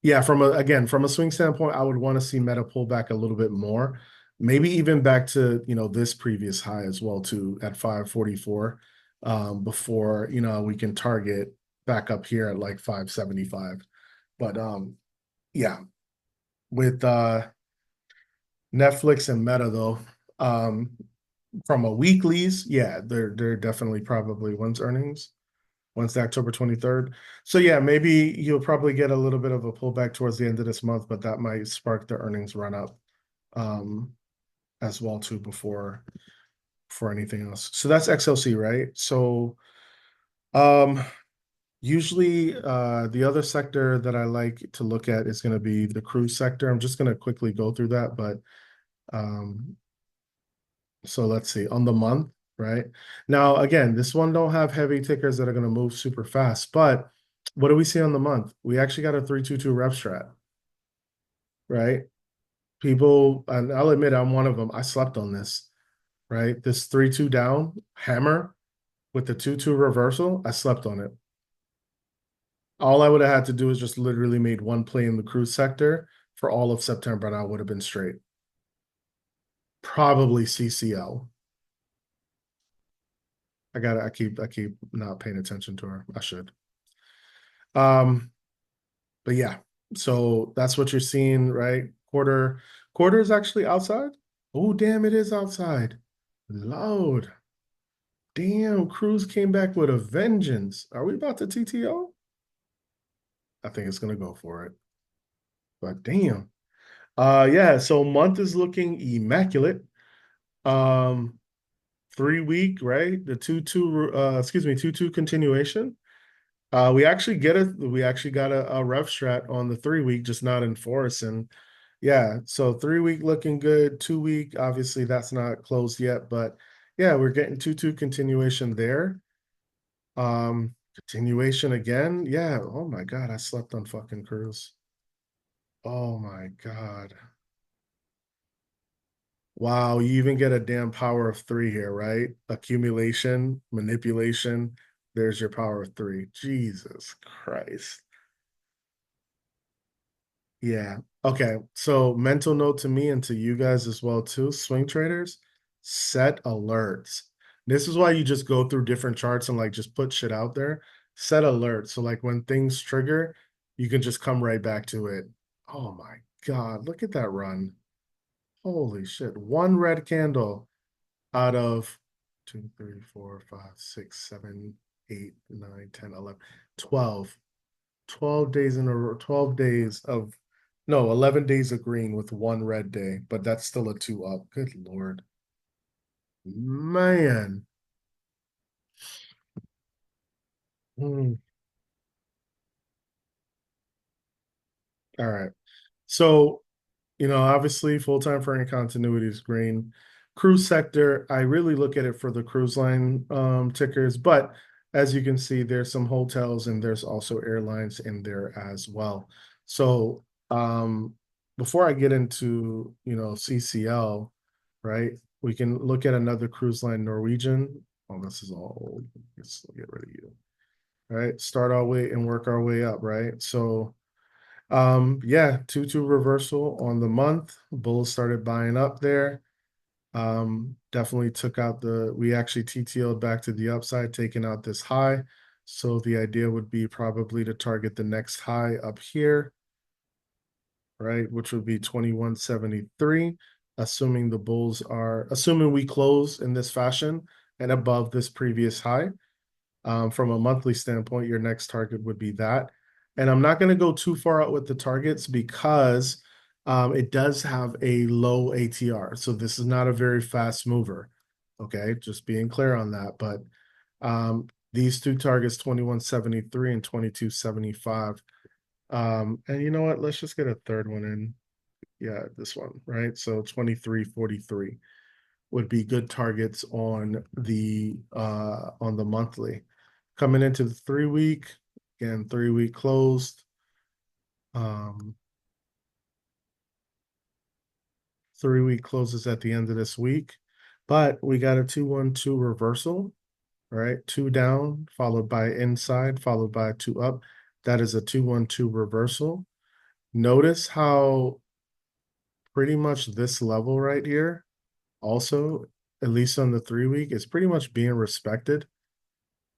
yeah, from a swing standpoint, I would want to see Meta pull back a little bit more, maybe even back to this previous high as well too at 544, before we can target back up here at like 575. But yeah, with Netflix and Meta though, um, from a weeklies, yeah, they're definitely probably when's earnings? Wednesday, October 23rd. So yeah, maybe you'll probably get a little bit of a pullback towards the end of this month, but that might spark the earnings run up um, as well too before for anything else. So that's XLC, right? So um, usually the other sector that I like to look at is going to be the cruise sector. I'm just going to quickly go through that, but um, so let's see on the month, right? Now, again, this one don't have heavy tickers that are going to move super fast, but what do we see on the month? We actually got a 322 rep strat, right? People, and I'll admit I'm one of them. I slept on this, right? This 3-2 down hammer with the 2-2 reversal, I slept on it. All I would have had to do is just literally made one play in the cruise sector for all of September, and I would have been straight. Probably CCL. I keep not paying attention to her. I should. Um, but yeah, so that's what you're seeing, right? Quarter is actually outside. Oh, damn, it is outside. Loud. Damn, Cruz came back with a vengeance. Are we about to TTO? I think it's gonna go for it. But damn. Yeah, so month is looking immaculate. Um, 3 week, right? The 2-2 continuation. We actually got a rev strat on the 3 week, just not in force. And yeah, so 3 week looking good. 2 week, obviously that's not closed yet, but yeah, we're getting 2-2 continuation there. Continuation again. Yeah. Oh my God, I slept on fucking Cruise. Oh my God. Wow, you even get a damn power of three here, right? Accumulation, manipulation. There's your power of three. Jesus Christ. Yeah. Okay. So mental note to me and to you guys as well too, swing traders, set alerts. This is why you just go through different charts and like just put shit out there. Set alerts. So like when things trigger, you can just come right back to it. Oh my God, look at that run. Holy shit. One red candle out of 2, 3, 4, 5, 6, 7, 8, 9, 10, 11, 12. 12 days in a row, 12 days of, no, 11 days of green with one red day, but that's still a two up. Good Lord. Man. Mm, all right. So, obviously full time for any continuity is green. Cruise sector, I really look at it for the cruise line tickers, but as you can see, there's some hotels and there's also airlines in there as well. So before I get into, CCL, right? We can look at another cruise line, Norwegian. Oh, this is all old. Let's get rid of you. Right. Start our way and work our way up, right? So yeah, 2-2 reversal on the month. Bulls started buying up there. Definitely took out we actually TTO'd back to the upside, taking out this high. So the idea would be probably to target the next high up here, right? Which would be 2173, assuming we close in this fashion and above this previous high. From a monthly standpoint, your next target would be that. And I'm not going to go too far out with the targets because it does have a low ATR. So this is not a very fast mover. Okay, just being clear on that. But these two targets, 2173 and 2275. And you know what? Let's just get a third one in. Yeah, this one, right? So 2343 would be good targets on the monthly. Coming into the 3 week, again, 3 week closed. Um, 3 week closes at the end of this week, but we got a 2-1-2 reversal, right? Two down, followed by inside, followed by two up. That is a 2-1-2 reversal. Notice how pretty much this level right here, also, at least on the 3 week, is pretty much being respected,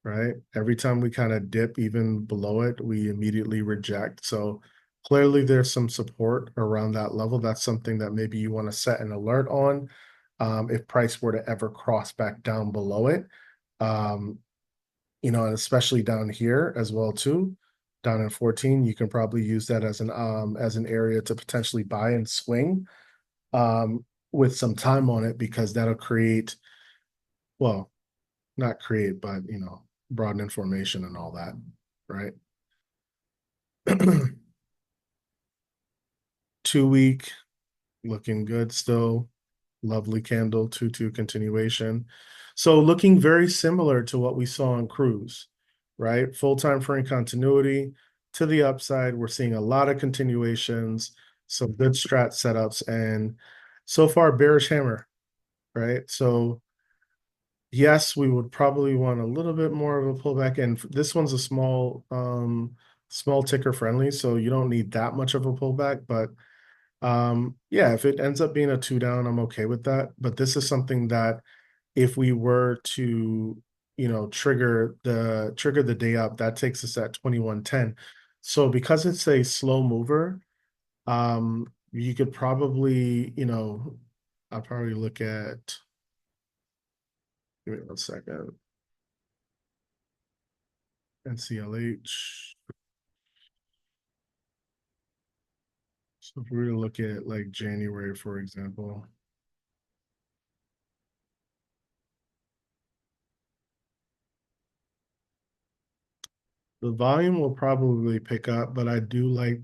right? Every time we kind of dip even below it, we immediately reject. So clearly there's some support around that level. That's something that maybe you want to set an alert on. If price were to ever cross back down below it, um, and especially down here as well too, down in 14, you can probably use that as an area to potentially buy and swing with some time on it because that'll create, well, not create, but broaden information and all that, right? 2 week looking good still. Lovely candle, 2-2 continuation. So looking very similar to what we saw on cruise, right? Full time frame continuity to the upside. We're seeing a lot of continuations, some good strat setups, and so far bearish hammer, right? So yes, we would probably want a little bit more of a pullback. And this one's a small ticker friendly, so you don't need that much of a pullback. But yeah, if it ends up being a two down, I'm okay with that. But this is something that if we were to, trigger the day up, that takes us at 2110. So because it's a slow mover, you could probably, I'll probably look at, give me 1 second. NCLH. So if we were to look at like January, for example, the volume will probably pick up, but I do like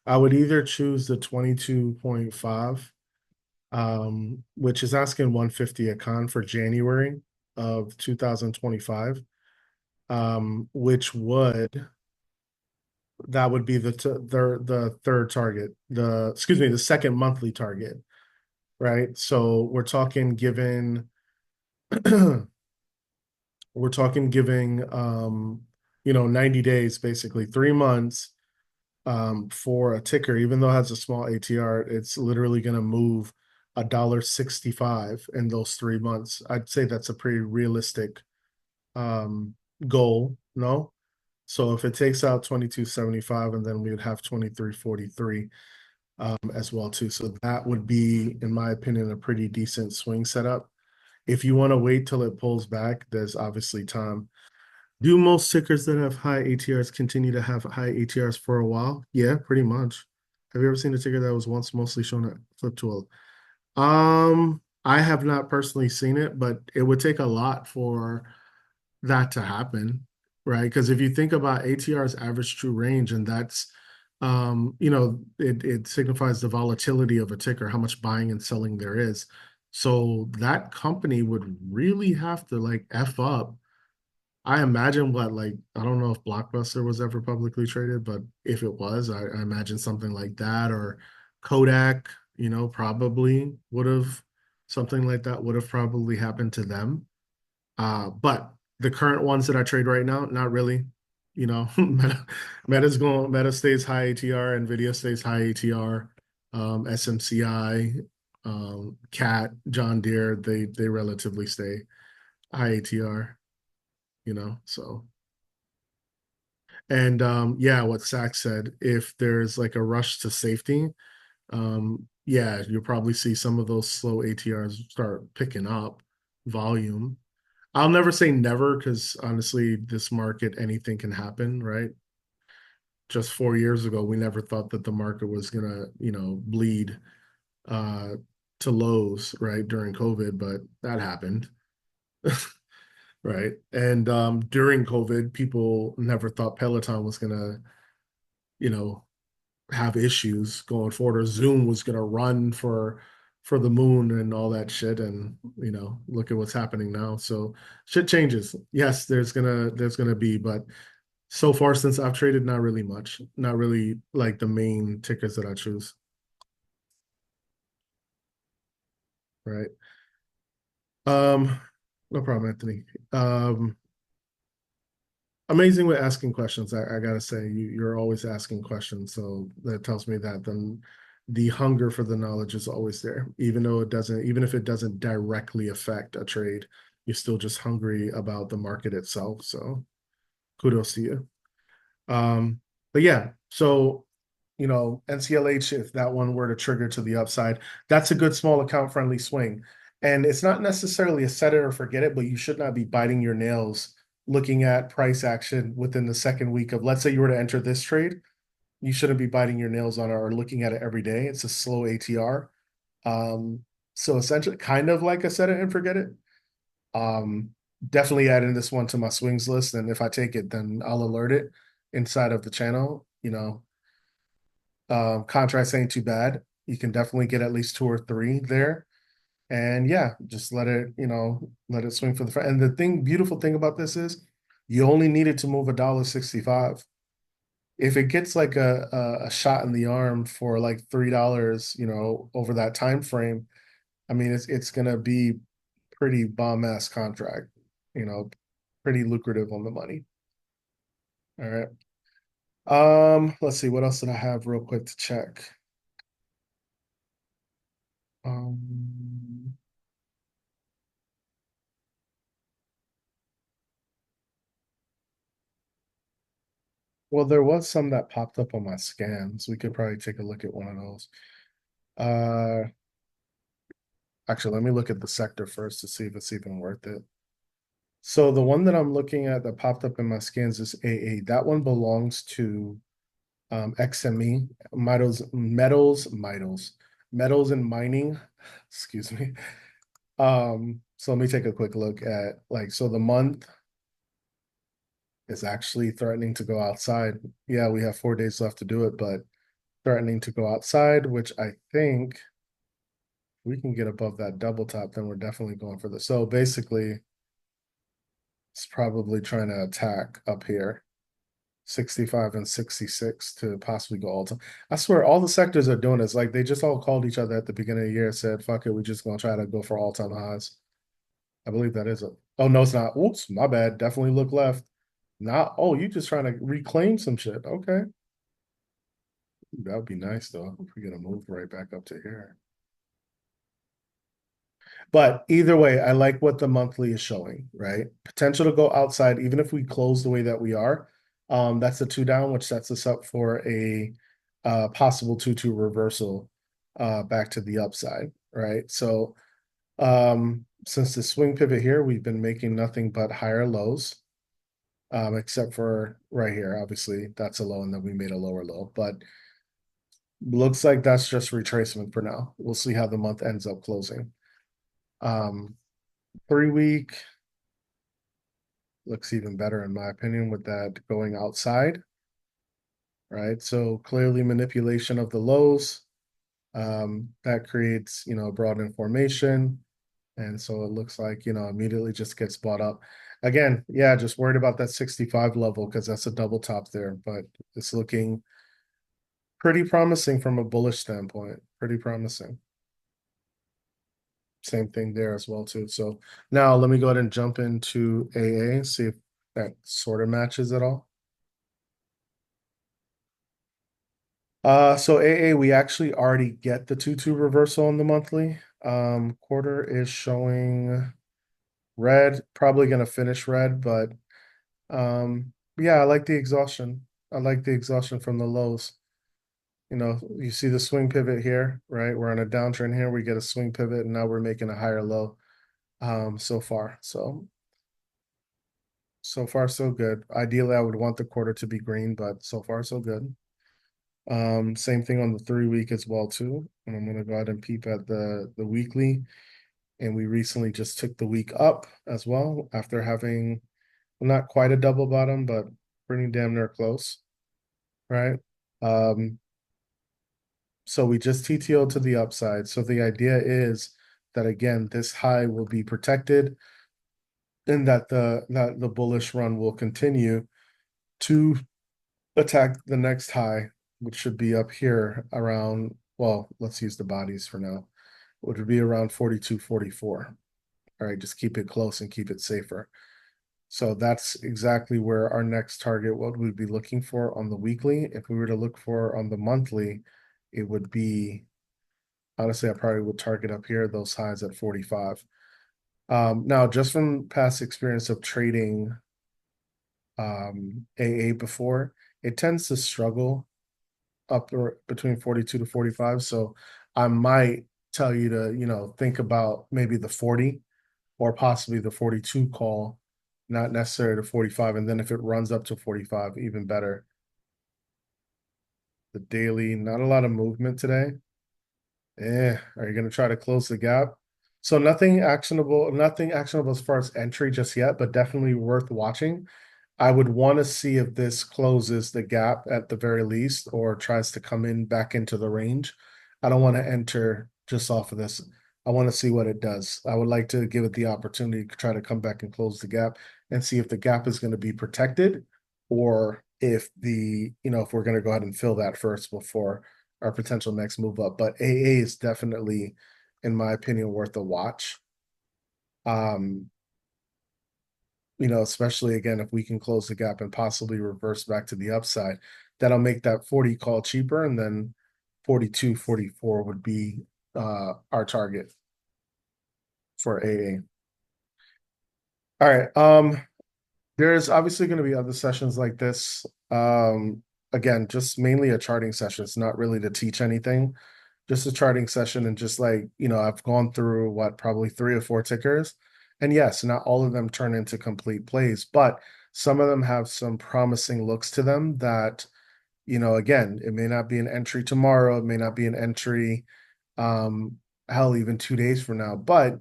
I would either choose the 22.5, which is asking 150 a con for January of 2025, which that would be the third target, the second monthly target, right? So we're talking giving 90 days, basically 3 months, for a ticker, even though it has a small ATR, it's literally going to move $1.65 in those 3 months. I'd say that's a pretty realistic um, goal, no? So if it takes out 2275, and then we would have 2343 as well too. So that would be, in my opinion, a pretty decent swing setup. If you want to wait till it pulls back, there's obviously time. Do most tickers that have high ATRs continue to have high ATRs for a while? Yeah, pretty much. Have you ever seen a ticker that was once mostly shown at flip to a? I have not personally seen it, but it would take a lot for that to happen, right? Because if you think about ATR's average true range, and that's it signifies the volatility of a ticker, how much buying and selling there is. So that company would really have to like F up. I imagine I don't know if Blockbuster was ever publicly traded, but if it was, I imagine something like that, or Kodak, probably would have something like that would have probably happened to them. But the current ones that I trade right now, not really. Meta stays high ATR, Nvidia stays high ATR, SMCI, Cat, John Deere, they relatively stay high ATR, so. And yeah, what Zach said, if there's like a rush to safety, yeah, you'll probably see some of those slow ATRs start picking up volume. I'll never say never because honestly, this market, anything can happen, right? Just 4 years ago, we never thought that the market was gonna, bleed uh to lows, right, during COVID, but that happened. Right. And during COVID, people never thought Peloton was gonna, you know, have issues going forward, or Zoom was gonna run for the moon and all that shit. And look at what's happening now. So shit changes. Yes, there's gonna be, but so far since I've traded, not really much. Not really like the main tickers that I choose. Right. No problem, Anthony. Amazing with asking questions. I gotta say, you're always asking questions, so that tells me that then the hunger for the knowledge is always there, even if it doesn't directly affect a trade, you're still just hungry about the market itself. So kudos to you. But yeah, so NCLH, if that one were to trigger to the upside, that's a good small account friendly swing. And it's not necessarily a set it or forget it, but you should not be biting your nails looking at price action within the second week of, let's say you were to enter this trade, you shouldn't be biting your nails on it or looking at it every day. It's a slow ATR. Um, so essentially, kind of like a set it and forget it. Um, Definitely adding this one to my swings list, and if I take it, then I'll alert it inside of the channel. Contracts ain't too bad. You can definitely get at least two or three there. And yeah, just let it swing for the front. And beautiful thing about this is you only needed to move $1.65. If it gets like a shot in the arm for like $3, over that time frame, I mean it's gonna be pretty bomb ass contract, you know, pretty lucrative on the money. All right. Let's see, what else did I have real quick to check? Um, well, there was some that popped up on my scans. We could probably take a look at one of those. Uh, Actually, let me look at the sector first to see if it's even worth it. So the one that I'm looking at that popped up in my scans is AA. That one belongs to XME, metals and mining. Excuse me. So let me take a quick look at so the month is actually threatening to go outside. Yeah, we have 4 days left to do it, but threatening to go outside, which I think we can get above that double top, then we're definitely going for this. So basically, it's probably trying to attack up here, 65 and 66 to possibly go all time. I swear, all the sectors are doing this. Like they just all called each other at the beginning of the year and said, fuck it, we're just gonna try to go for all-time highs. I believe that is it. Oh no, it's not. Oops, my bad. Definitely look left. Not, oh, you just trying to reclaim some shit. Okay. That would be nice though. If we're gonna move right back up to here. But either way, I like what the monthly is showing, right? Potential to go outside, even if we close the way that we are. That's a two down, which sets us up for a possible 2-2 reversal back to the upside, right? So since the swing pivot here, we've been making nothing but higher lows, except for right here. Obviously, that's a low, and then we made a lower low, but looks like that's just retracement for now. We'll see how the month ends up closing. 3 week looks even better in my opinion with that going outside, right? So clearly manipulation of the lows. That creates, broad information. And so it looks like, immediately just gets bought up. Again, yeah, just worried about that 65 level because that's a double top there, but it's looking pretty promising from a bullish standpoint. Pretty promising. Same thing there as well too. So now let me go ahead and jump into AA, see if that sort of matches at all. So AA, we actually already get the 2-2 reversal on the monthly. Quarter is showing red, probably gonna finish red, but yeah, I like the exhaustion. I like the exhaustion from the lows. You see the swing pivot here, right? We're on a downtrend here. We get a swing pivot, and now we're making a higher low so far. So far so good. Ideally, I would want the quarter to be green, but so far so good. Same thing on the 3 week as well too. And I'm gonna go ahead and peep at the weekly. And we recently just took the week up as well after having well, not quite a double bottom, but pretty damn near close, right? Um, so we just TTO to the upside. So the idea is that again, this high will be protected and that the bullish run will continue to attack the next high, which should be up here around, well, let's use the bodies for now, which would be around 42, 44. All right, just keep it close and keep it safer. So that's exactly where our next target, what we'd be looking for on the weekly. If we were to look for on the monthly, it would be, honestly, I probably would target up here, those highs at 45. Now, just from past experience of trading AA before, it tends to struggle up or between 42 to 45. So I might tell you to, think about maybe the 40 or possibly the 42 call, not necessarily the 45. And then if it runs up to 45, even better. The daily, not a lot of movement today. Are you going to try to close the gap? So nothing actionable as far as entry just yet, but definitely worth watching. I would want to see if this closes the gap at the very least or tries to come in back into the range. I don't want to enter just off of this. I want to see what it does. I would like to give it the opportunity to try to come back and close the gap and see if the gap is going to be protected or if we're going to go ahead and fill that first before our potential next move up. But AA is definitely, in my opinion, worth a watch. Um, especially again, if we can close the gap and possibly reverse back to the upside, that'll make that 40 call cheaper. And then 42, 44 would be our target for AA. All right. There's obviously going to be other sessions like this. Again, just mainly a charting session. It's not really to teach anything, just a charting session. And just like, I've gone through what, probably 3 or 4 tickers. And yes, not all of them turn into complete plays, but some of them have some promising looks to them that, again, it may not be an entry tomorrow, it may not be an entry, um, hell, even 2 days from now, but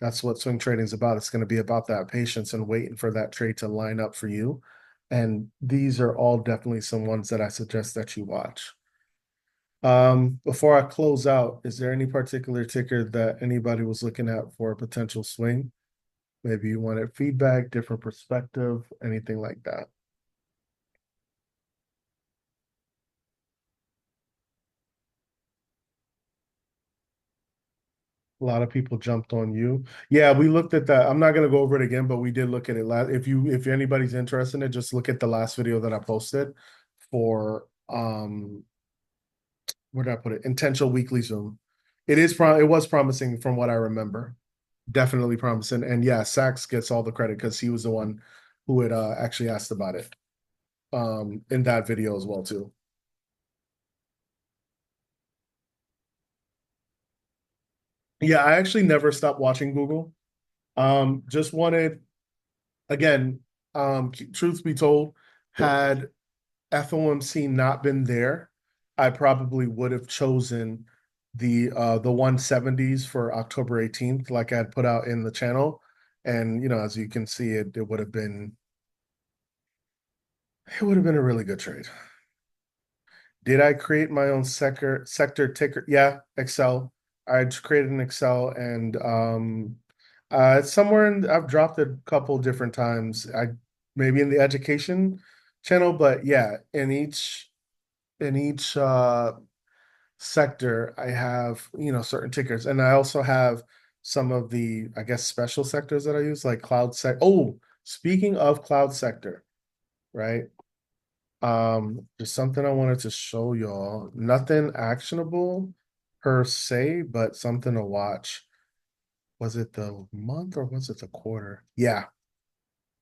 that's what swing trading is about. It's going to be about that patience and waiting for that trade to line up for you. And these are all definitely some ones that I suggest that you watch. Before I close out, is there any particular ticker that anybody was looking at for a potential swing? Maybe you wanted feedback, different perspective, anything like that. A lot of people jumped on you. Yeah, we looked at that. I'm not gonna go over it again, but we did look at it last. If anybody's interested in it, just look at the last video that I posted for where did I put it? Intentional weekly Zoom. It was promising from what I remember. Definitely promising. And yeah, Sachs gets all the credit because he was the one who had actually asked about it in that video as well too. Yeah, I actually never stopped watching Google. Just wanted again, truth be told, had FOMC not been there, I probably would have chosen the 170s for October 18th, like I had put out in the channel. And as you can see, it would have been a really good trade. Did I create my own sector ticker? Yeah, Excel. I created an Excel and somewhere I've dropped it a couple different times. I maybe in the education channel, but yeah, in each sector, I have, certain tickers. And I also have some of the, I guess, special sectors that I use, like cloud sec. Oh, speaking of cloud sector, right? Just something I wanted to show y'all. Nothing actionable per se, but something to watch. Was it the month or was it the quarter? Yeah.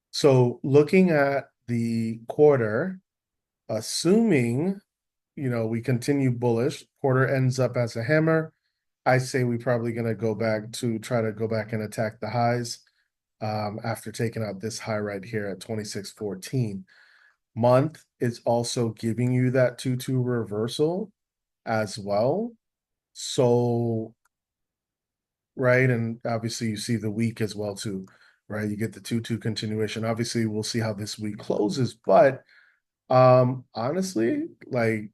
So looking at the quarter, assuming, we continue bullish, quarter ends up as a hammer. I say we probably gonna go back to try to go back and attack the highs after taking out this high right here at 26.14. Month is also giving you that 2-2 reversal as well. So, right, and obviously you see the week as well too, right? You get the 2-2 continuation. Obviously, we'll see how this week closes, but honestly, like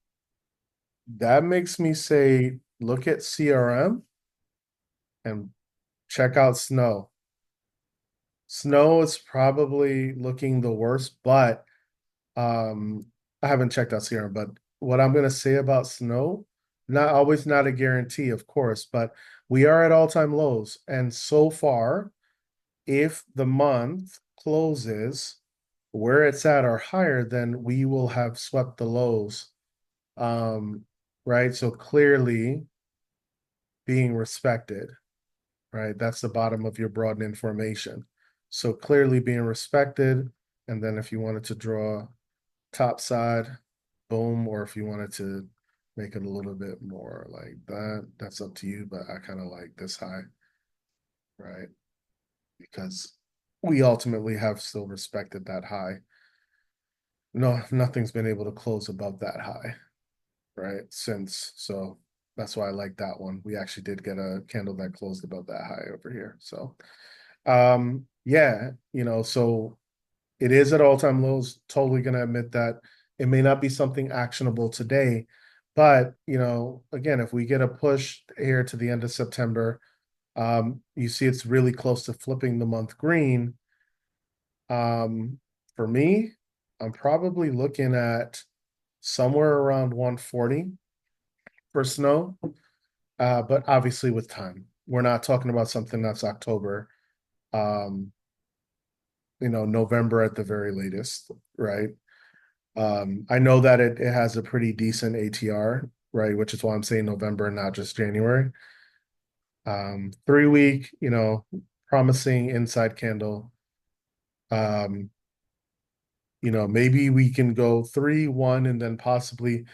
that makes me say look at CRM and check out snow. Snow is probably looking the worst, but um I haven't checked out CRM, but what I'm gonna say about snow, not always not a guarantee, of course, but we are at all-time lows. And so far, if the month closes where it's at or higher, then we will have swept the lows. Right? So clearly being respected, right? That's the bottom of your broadening formation. So clearly being respected. And then if you wanted to draw top side, boom, or if you wanted to make it a little bit more like that, that's up to you. But I kind of like this high, right? Because we ultimately have still respected that high. No, nothing's been able to close above that high, right? Since so that's why I like that one. We actually did get a candle that closed above that high over here. So yeah, so it is at all-time lows. Totally gonna admit that it may not be something actionable today, but again, if we get a push here to the end of September, you see it's really close to flipping the month green. For me, I'm probably looking at somewhere around 140 for snow, but obviously with time. We're not talking about something that's October, um, November at the very latest, right? I know that it has a pretty decent ATR, right? Which is why I'm saying November, not just January. 3 week, promising inside candle. Um, maybe we can go 3-1 and then possibly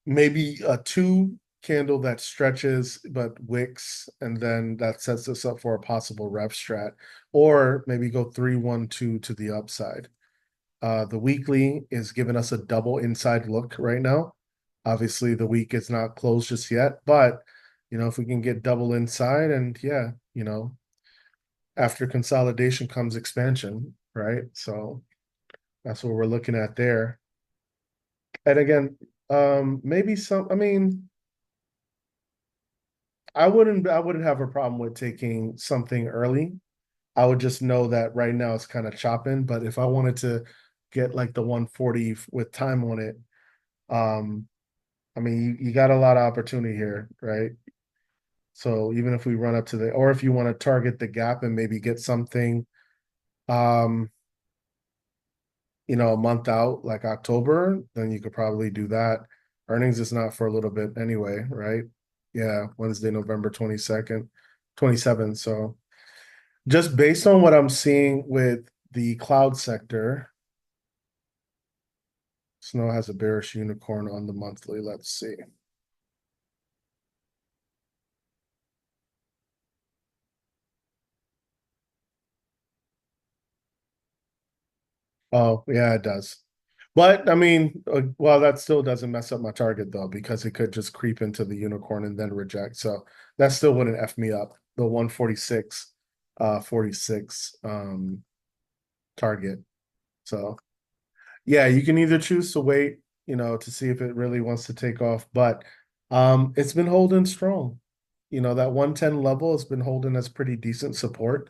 maybe a two candle that stretches but wicks, and then that sets us up for a possible rev strat, or maybe go 3-1-2 to the upside. The weekly is giving us a double inside look right now. Obviously, the week is not closed just yet, but if we can get double inside, and yeah, after consolidation comes expansion, right? So that's what we're looking at there. And again, maybe some, I mean, I wouldn't have a problem with taking something early. I would just know that right now it's kind of chopping, but if I wanted to get like the 140 with time on it, um, I mean, you got a lot of opportunity here, right? So even if we run up to or if you want to target the gap and maybe get something, um, a month out, like October, then you could probably do that. Earnings is not for a little bit anyway, right? Yeah, Wednesday, November 22nd, 27th. So just based on what I'm seeing with the cloud sector, Snow has a bearish unicorn on the monthly. Let's see. Oh, yeah, it does. But I mean, well, that still doesn't mess up my target though, because it could just creep into the unicorn and then reject. So that still wouldn't F me up. The 146, 46 target. So yeah, you can either choose to wait, to see if it really wants to take off, but it's been holding strong. That 110 level has been holding as pretty decent support.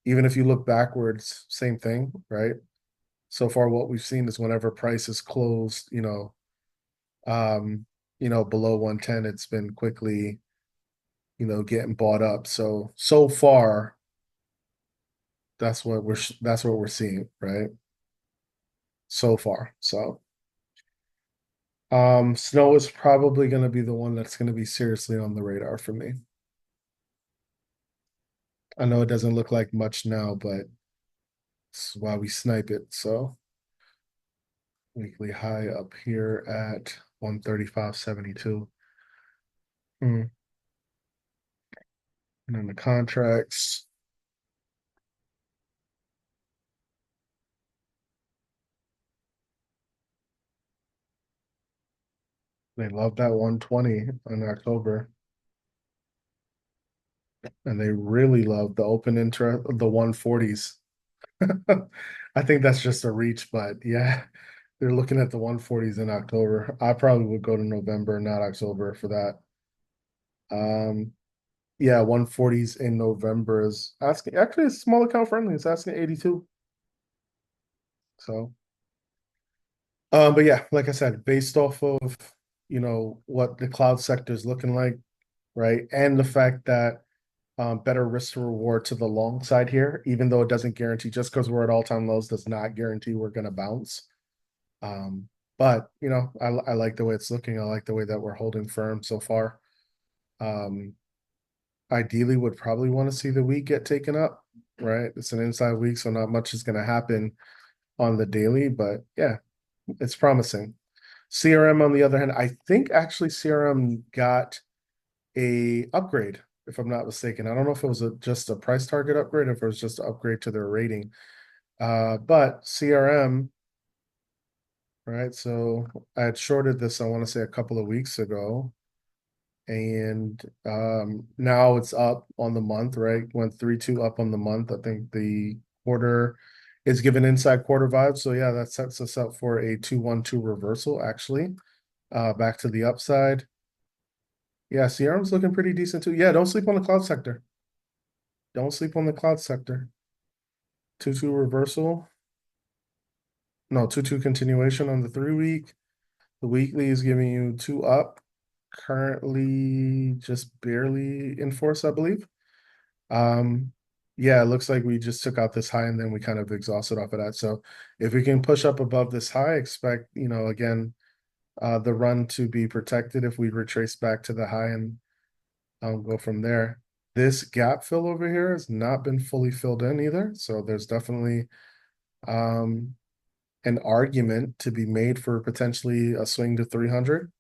Even if you look backwards, same thing, right? So far what we've seen is whenever price is closed, um, below 110, it's been quickly, getting bought up. So far, that's what we're seeing, right? So far. So Snow is probably going to be the one that's going to be seriously on the radar for me. I know it doesn't look like much now, but it's why we snipe it. So weekly high up here at 135.72. Mm. And then the contracts, they love that 120 in October. And they really love the open interest, the 140s. I think that's just a reach, but yeah, they're looking at the 140s in October. I probably would go to November, not October for that. Um, yeah, 140s in November is asking, actually, it's small account friendly. It's asking 82. So, but yeah, like I said, based off of, what the cloud sector is looking like, right? And the fact that better risk to reward to the long side here, even though it doesn't guarantee just because we're at all-time lows does not guarantee we're going to bounce. Um, but I like the way it's looking. I like the way that we're holding firm so far. Um, Ideally would probably want to see the week get taken up, right? It's an inside week, so not much is going to happen on the daily, but yeah, it's promising. CRM on the other hand, I think actually CRM got a upgrade, if I'm not mistaken. I don't know if it was just a price target upgrade, if it was just an upgrade to their rating. But CRM, right? So I had shorted this, I want to say a couple of weeks ago, and now it's up on the month, right? Went 3-2 up on the month. I think the quarter is given inside quarter vibes. So yeah, that sets us up for a 2-1-2 reversal, actually. Back to the upside. Yeah, CRM's looking pretty decent too. Yeah, don't sleep on the cloud sector. Don't sleep on the cloud sector. 2-2 reversal. No, 2-2 continuation on the 3 week. The weekly is giving you two up. Currently just barely in force, I believe. Um, yeah, it looks like we just took out this high and then we kind of exhausted off of that. So if we can push up above this high, expect, again, the run to be protected if we retrace back to the high and go from there. This gap fill over here has not been fully filled in either. So there's definitely um, an argument to be made for potentially a swing to 300,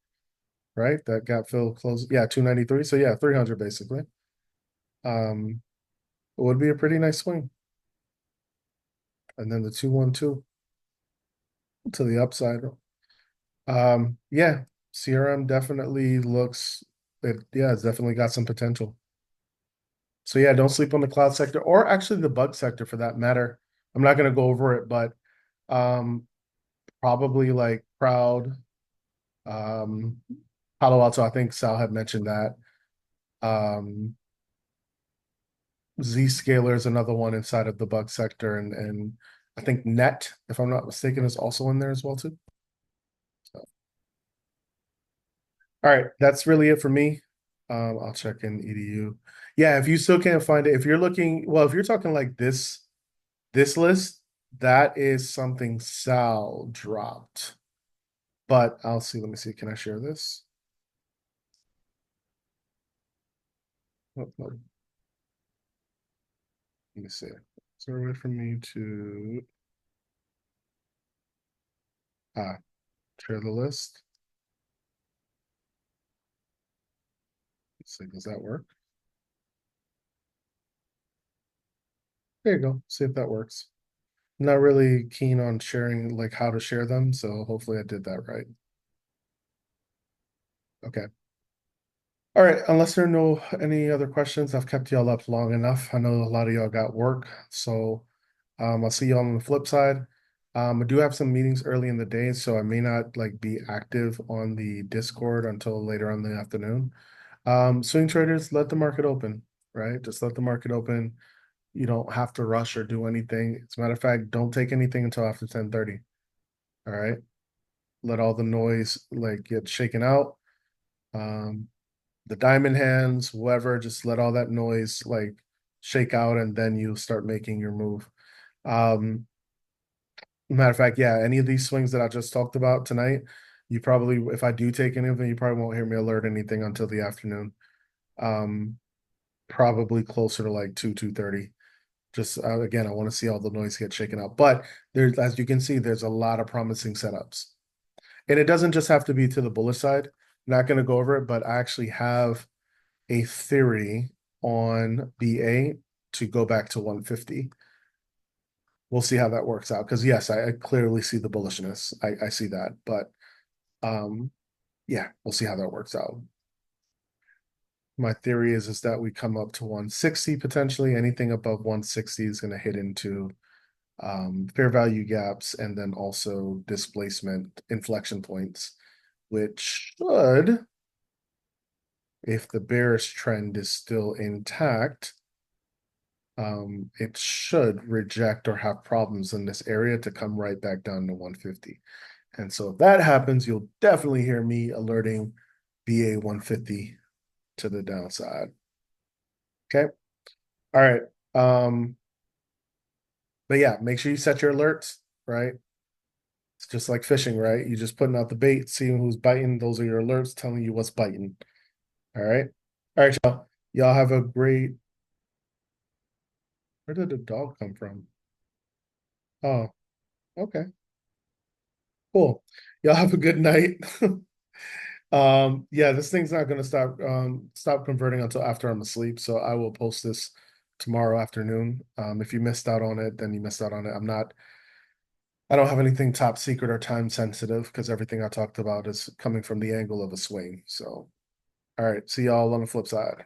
right? That gap fill close, yeah, 293. So yeah, 300 basically. Um, it would be a pretty nice swing. And then the 212 to the upside. Yeah, CRM definitely looks it, yeah, it's definitely got some potential. So yeah, don't sleep on the cloud sector or actually the bug sector for that matter. I'm not gonna go over it, but um probably like Crowd, um Palo Alto, I think Sal had mentioned that. Um Zscaler is another one inside of the bug sector, and I think Net, if I'm not mistaken, is also in there as well too. So, all right, that's really it for me. I'll check in EDU. Yeah, if you still can't find it, if you're looking, well, if you're talking like this list, that is something Sal dropped. But I'll see. Let me see. Can I share this? Oh, no. Let me see. Is there a way for me to ah share the list? Let's see. Does that work? There you go. See if that works. I'm not really keen on sharing like how to share them, so hopefully I did that right. Okay. All right, unless there are no any other questions, I've kept y'all up long enough. I know a lot of y'all got work, so I'll see y'all on the flip side. I do have some meetings early in the day, so I may not like be active on the Discord until later on in the afternoon. Swing traders, let the market open, right? Just let the market open. You don't have to rush or do anything. As a matter of fact, don't take anything until after 10:30. All right. Let all the noise like get shaken out. Um, the diamond hands, whoever, just let all that noise like shake out and then you start making your move. Um, Matter of fact, yeah, any of these swings that I just talked about tonight, You probably, if I do take anything, you probably won't hear me alert anything until the afternoon. Um, Probably closer to like 2:30. Just again, I want to see all the noise get shaken out. But there's, as you can see, there's a lot of promising setups. And it doesn't just have to be to the bullish side. I'm not going to go over it, but I actually have a theory on BA to go back to 150. We'll see how that works out. Because yes, I clearly see the bullishness. I see that. But um, yeah, we'll see how that works out. My theory is that we come up to 160 potentially. Anything above 160 is going to hit into fair value gaps and then also displacement inflection points, which should, if the bearish trend is still intact, it should reject or have problems in this area to come right back down to 150. And so if that happens, you'll definitely hear me alerting BA 150 to the downside. Okay. All right. But yeah, make sure you set your alerts, right? It's just like fishing, right? You're just putting out the bait, seeing who's biting. Those are your alerts telling you what's biting. All right. All right, y'all. Y'all have a great. Where did the dog come from? Oh, okay. Cool. Y'all have a good night. Yeah, this thing's not gonna stop converting until after I'm asleep. So I will post this tomorrow afternoon. If you missed out on it, then you missed out on it. I don't have anything top secret or time sensitive because everything I talked about is coming from the angle of a swing. So, all right, see y'all on the flip side.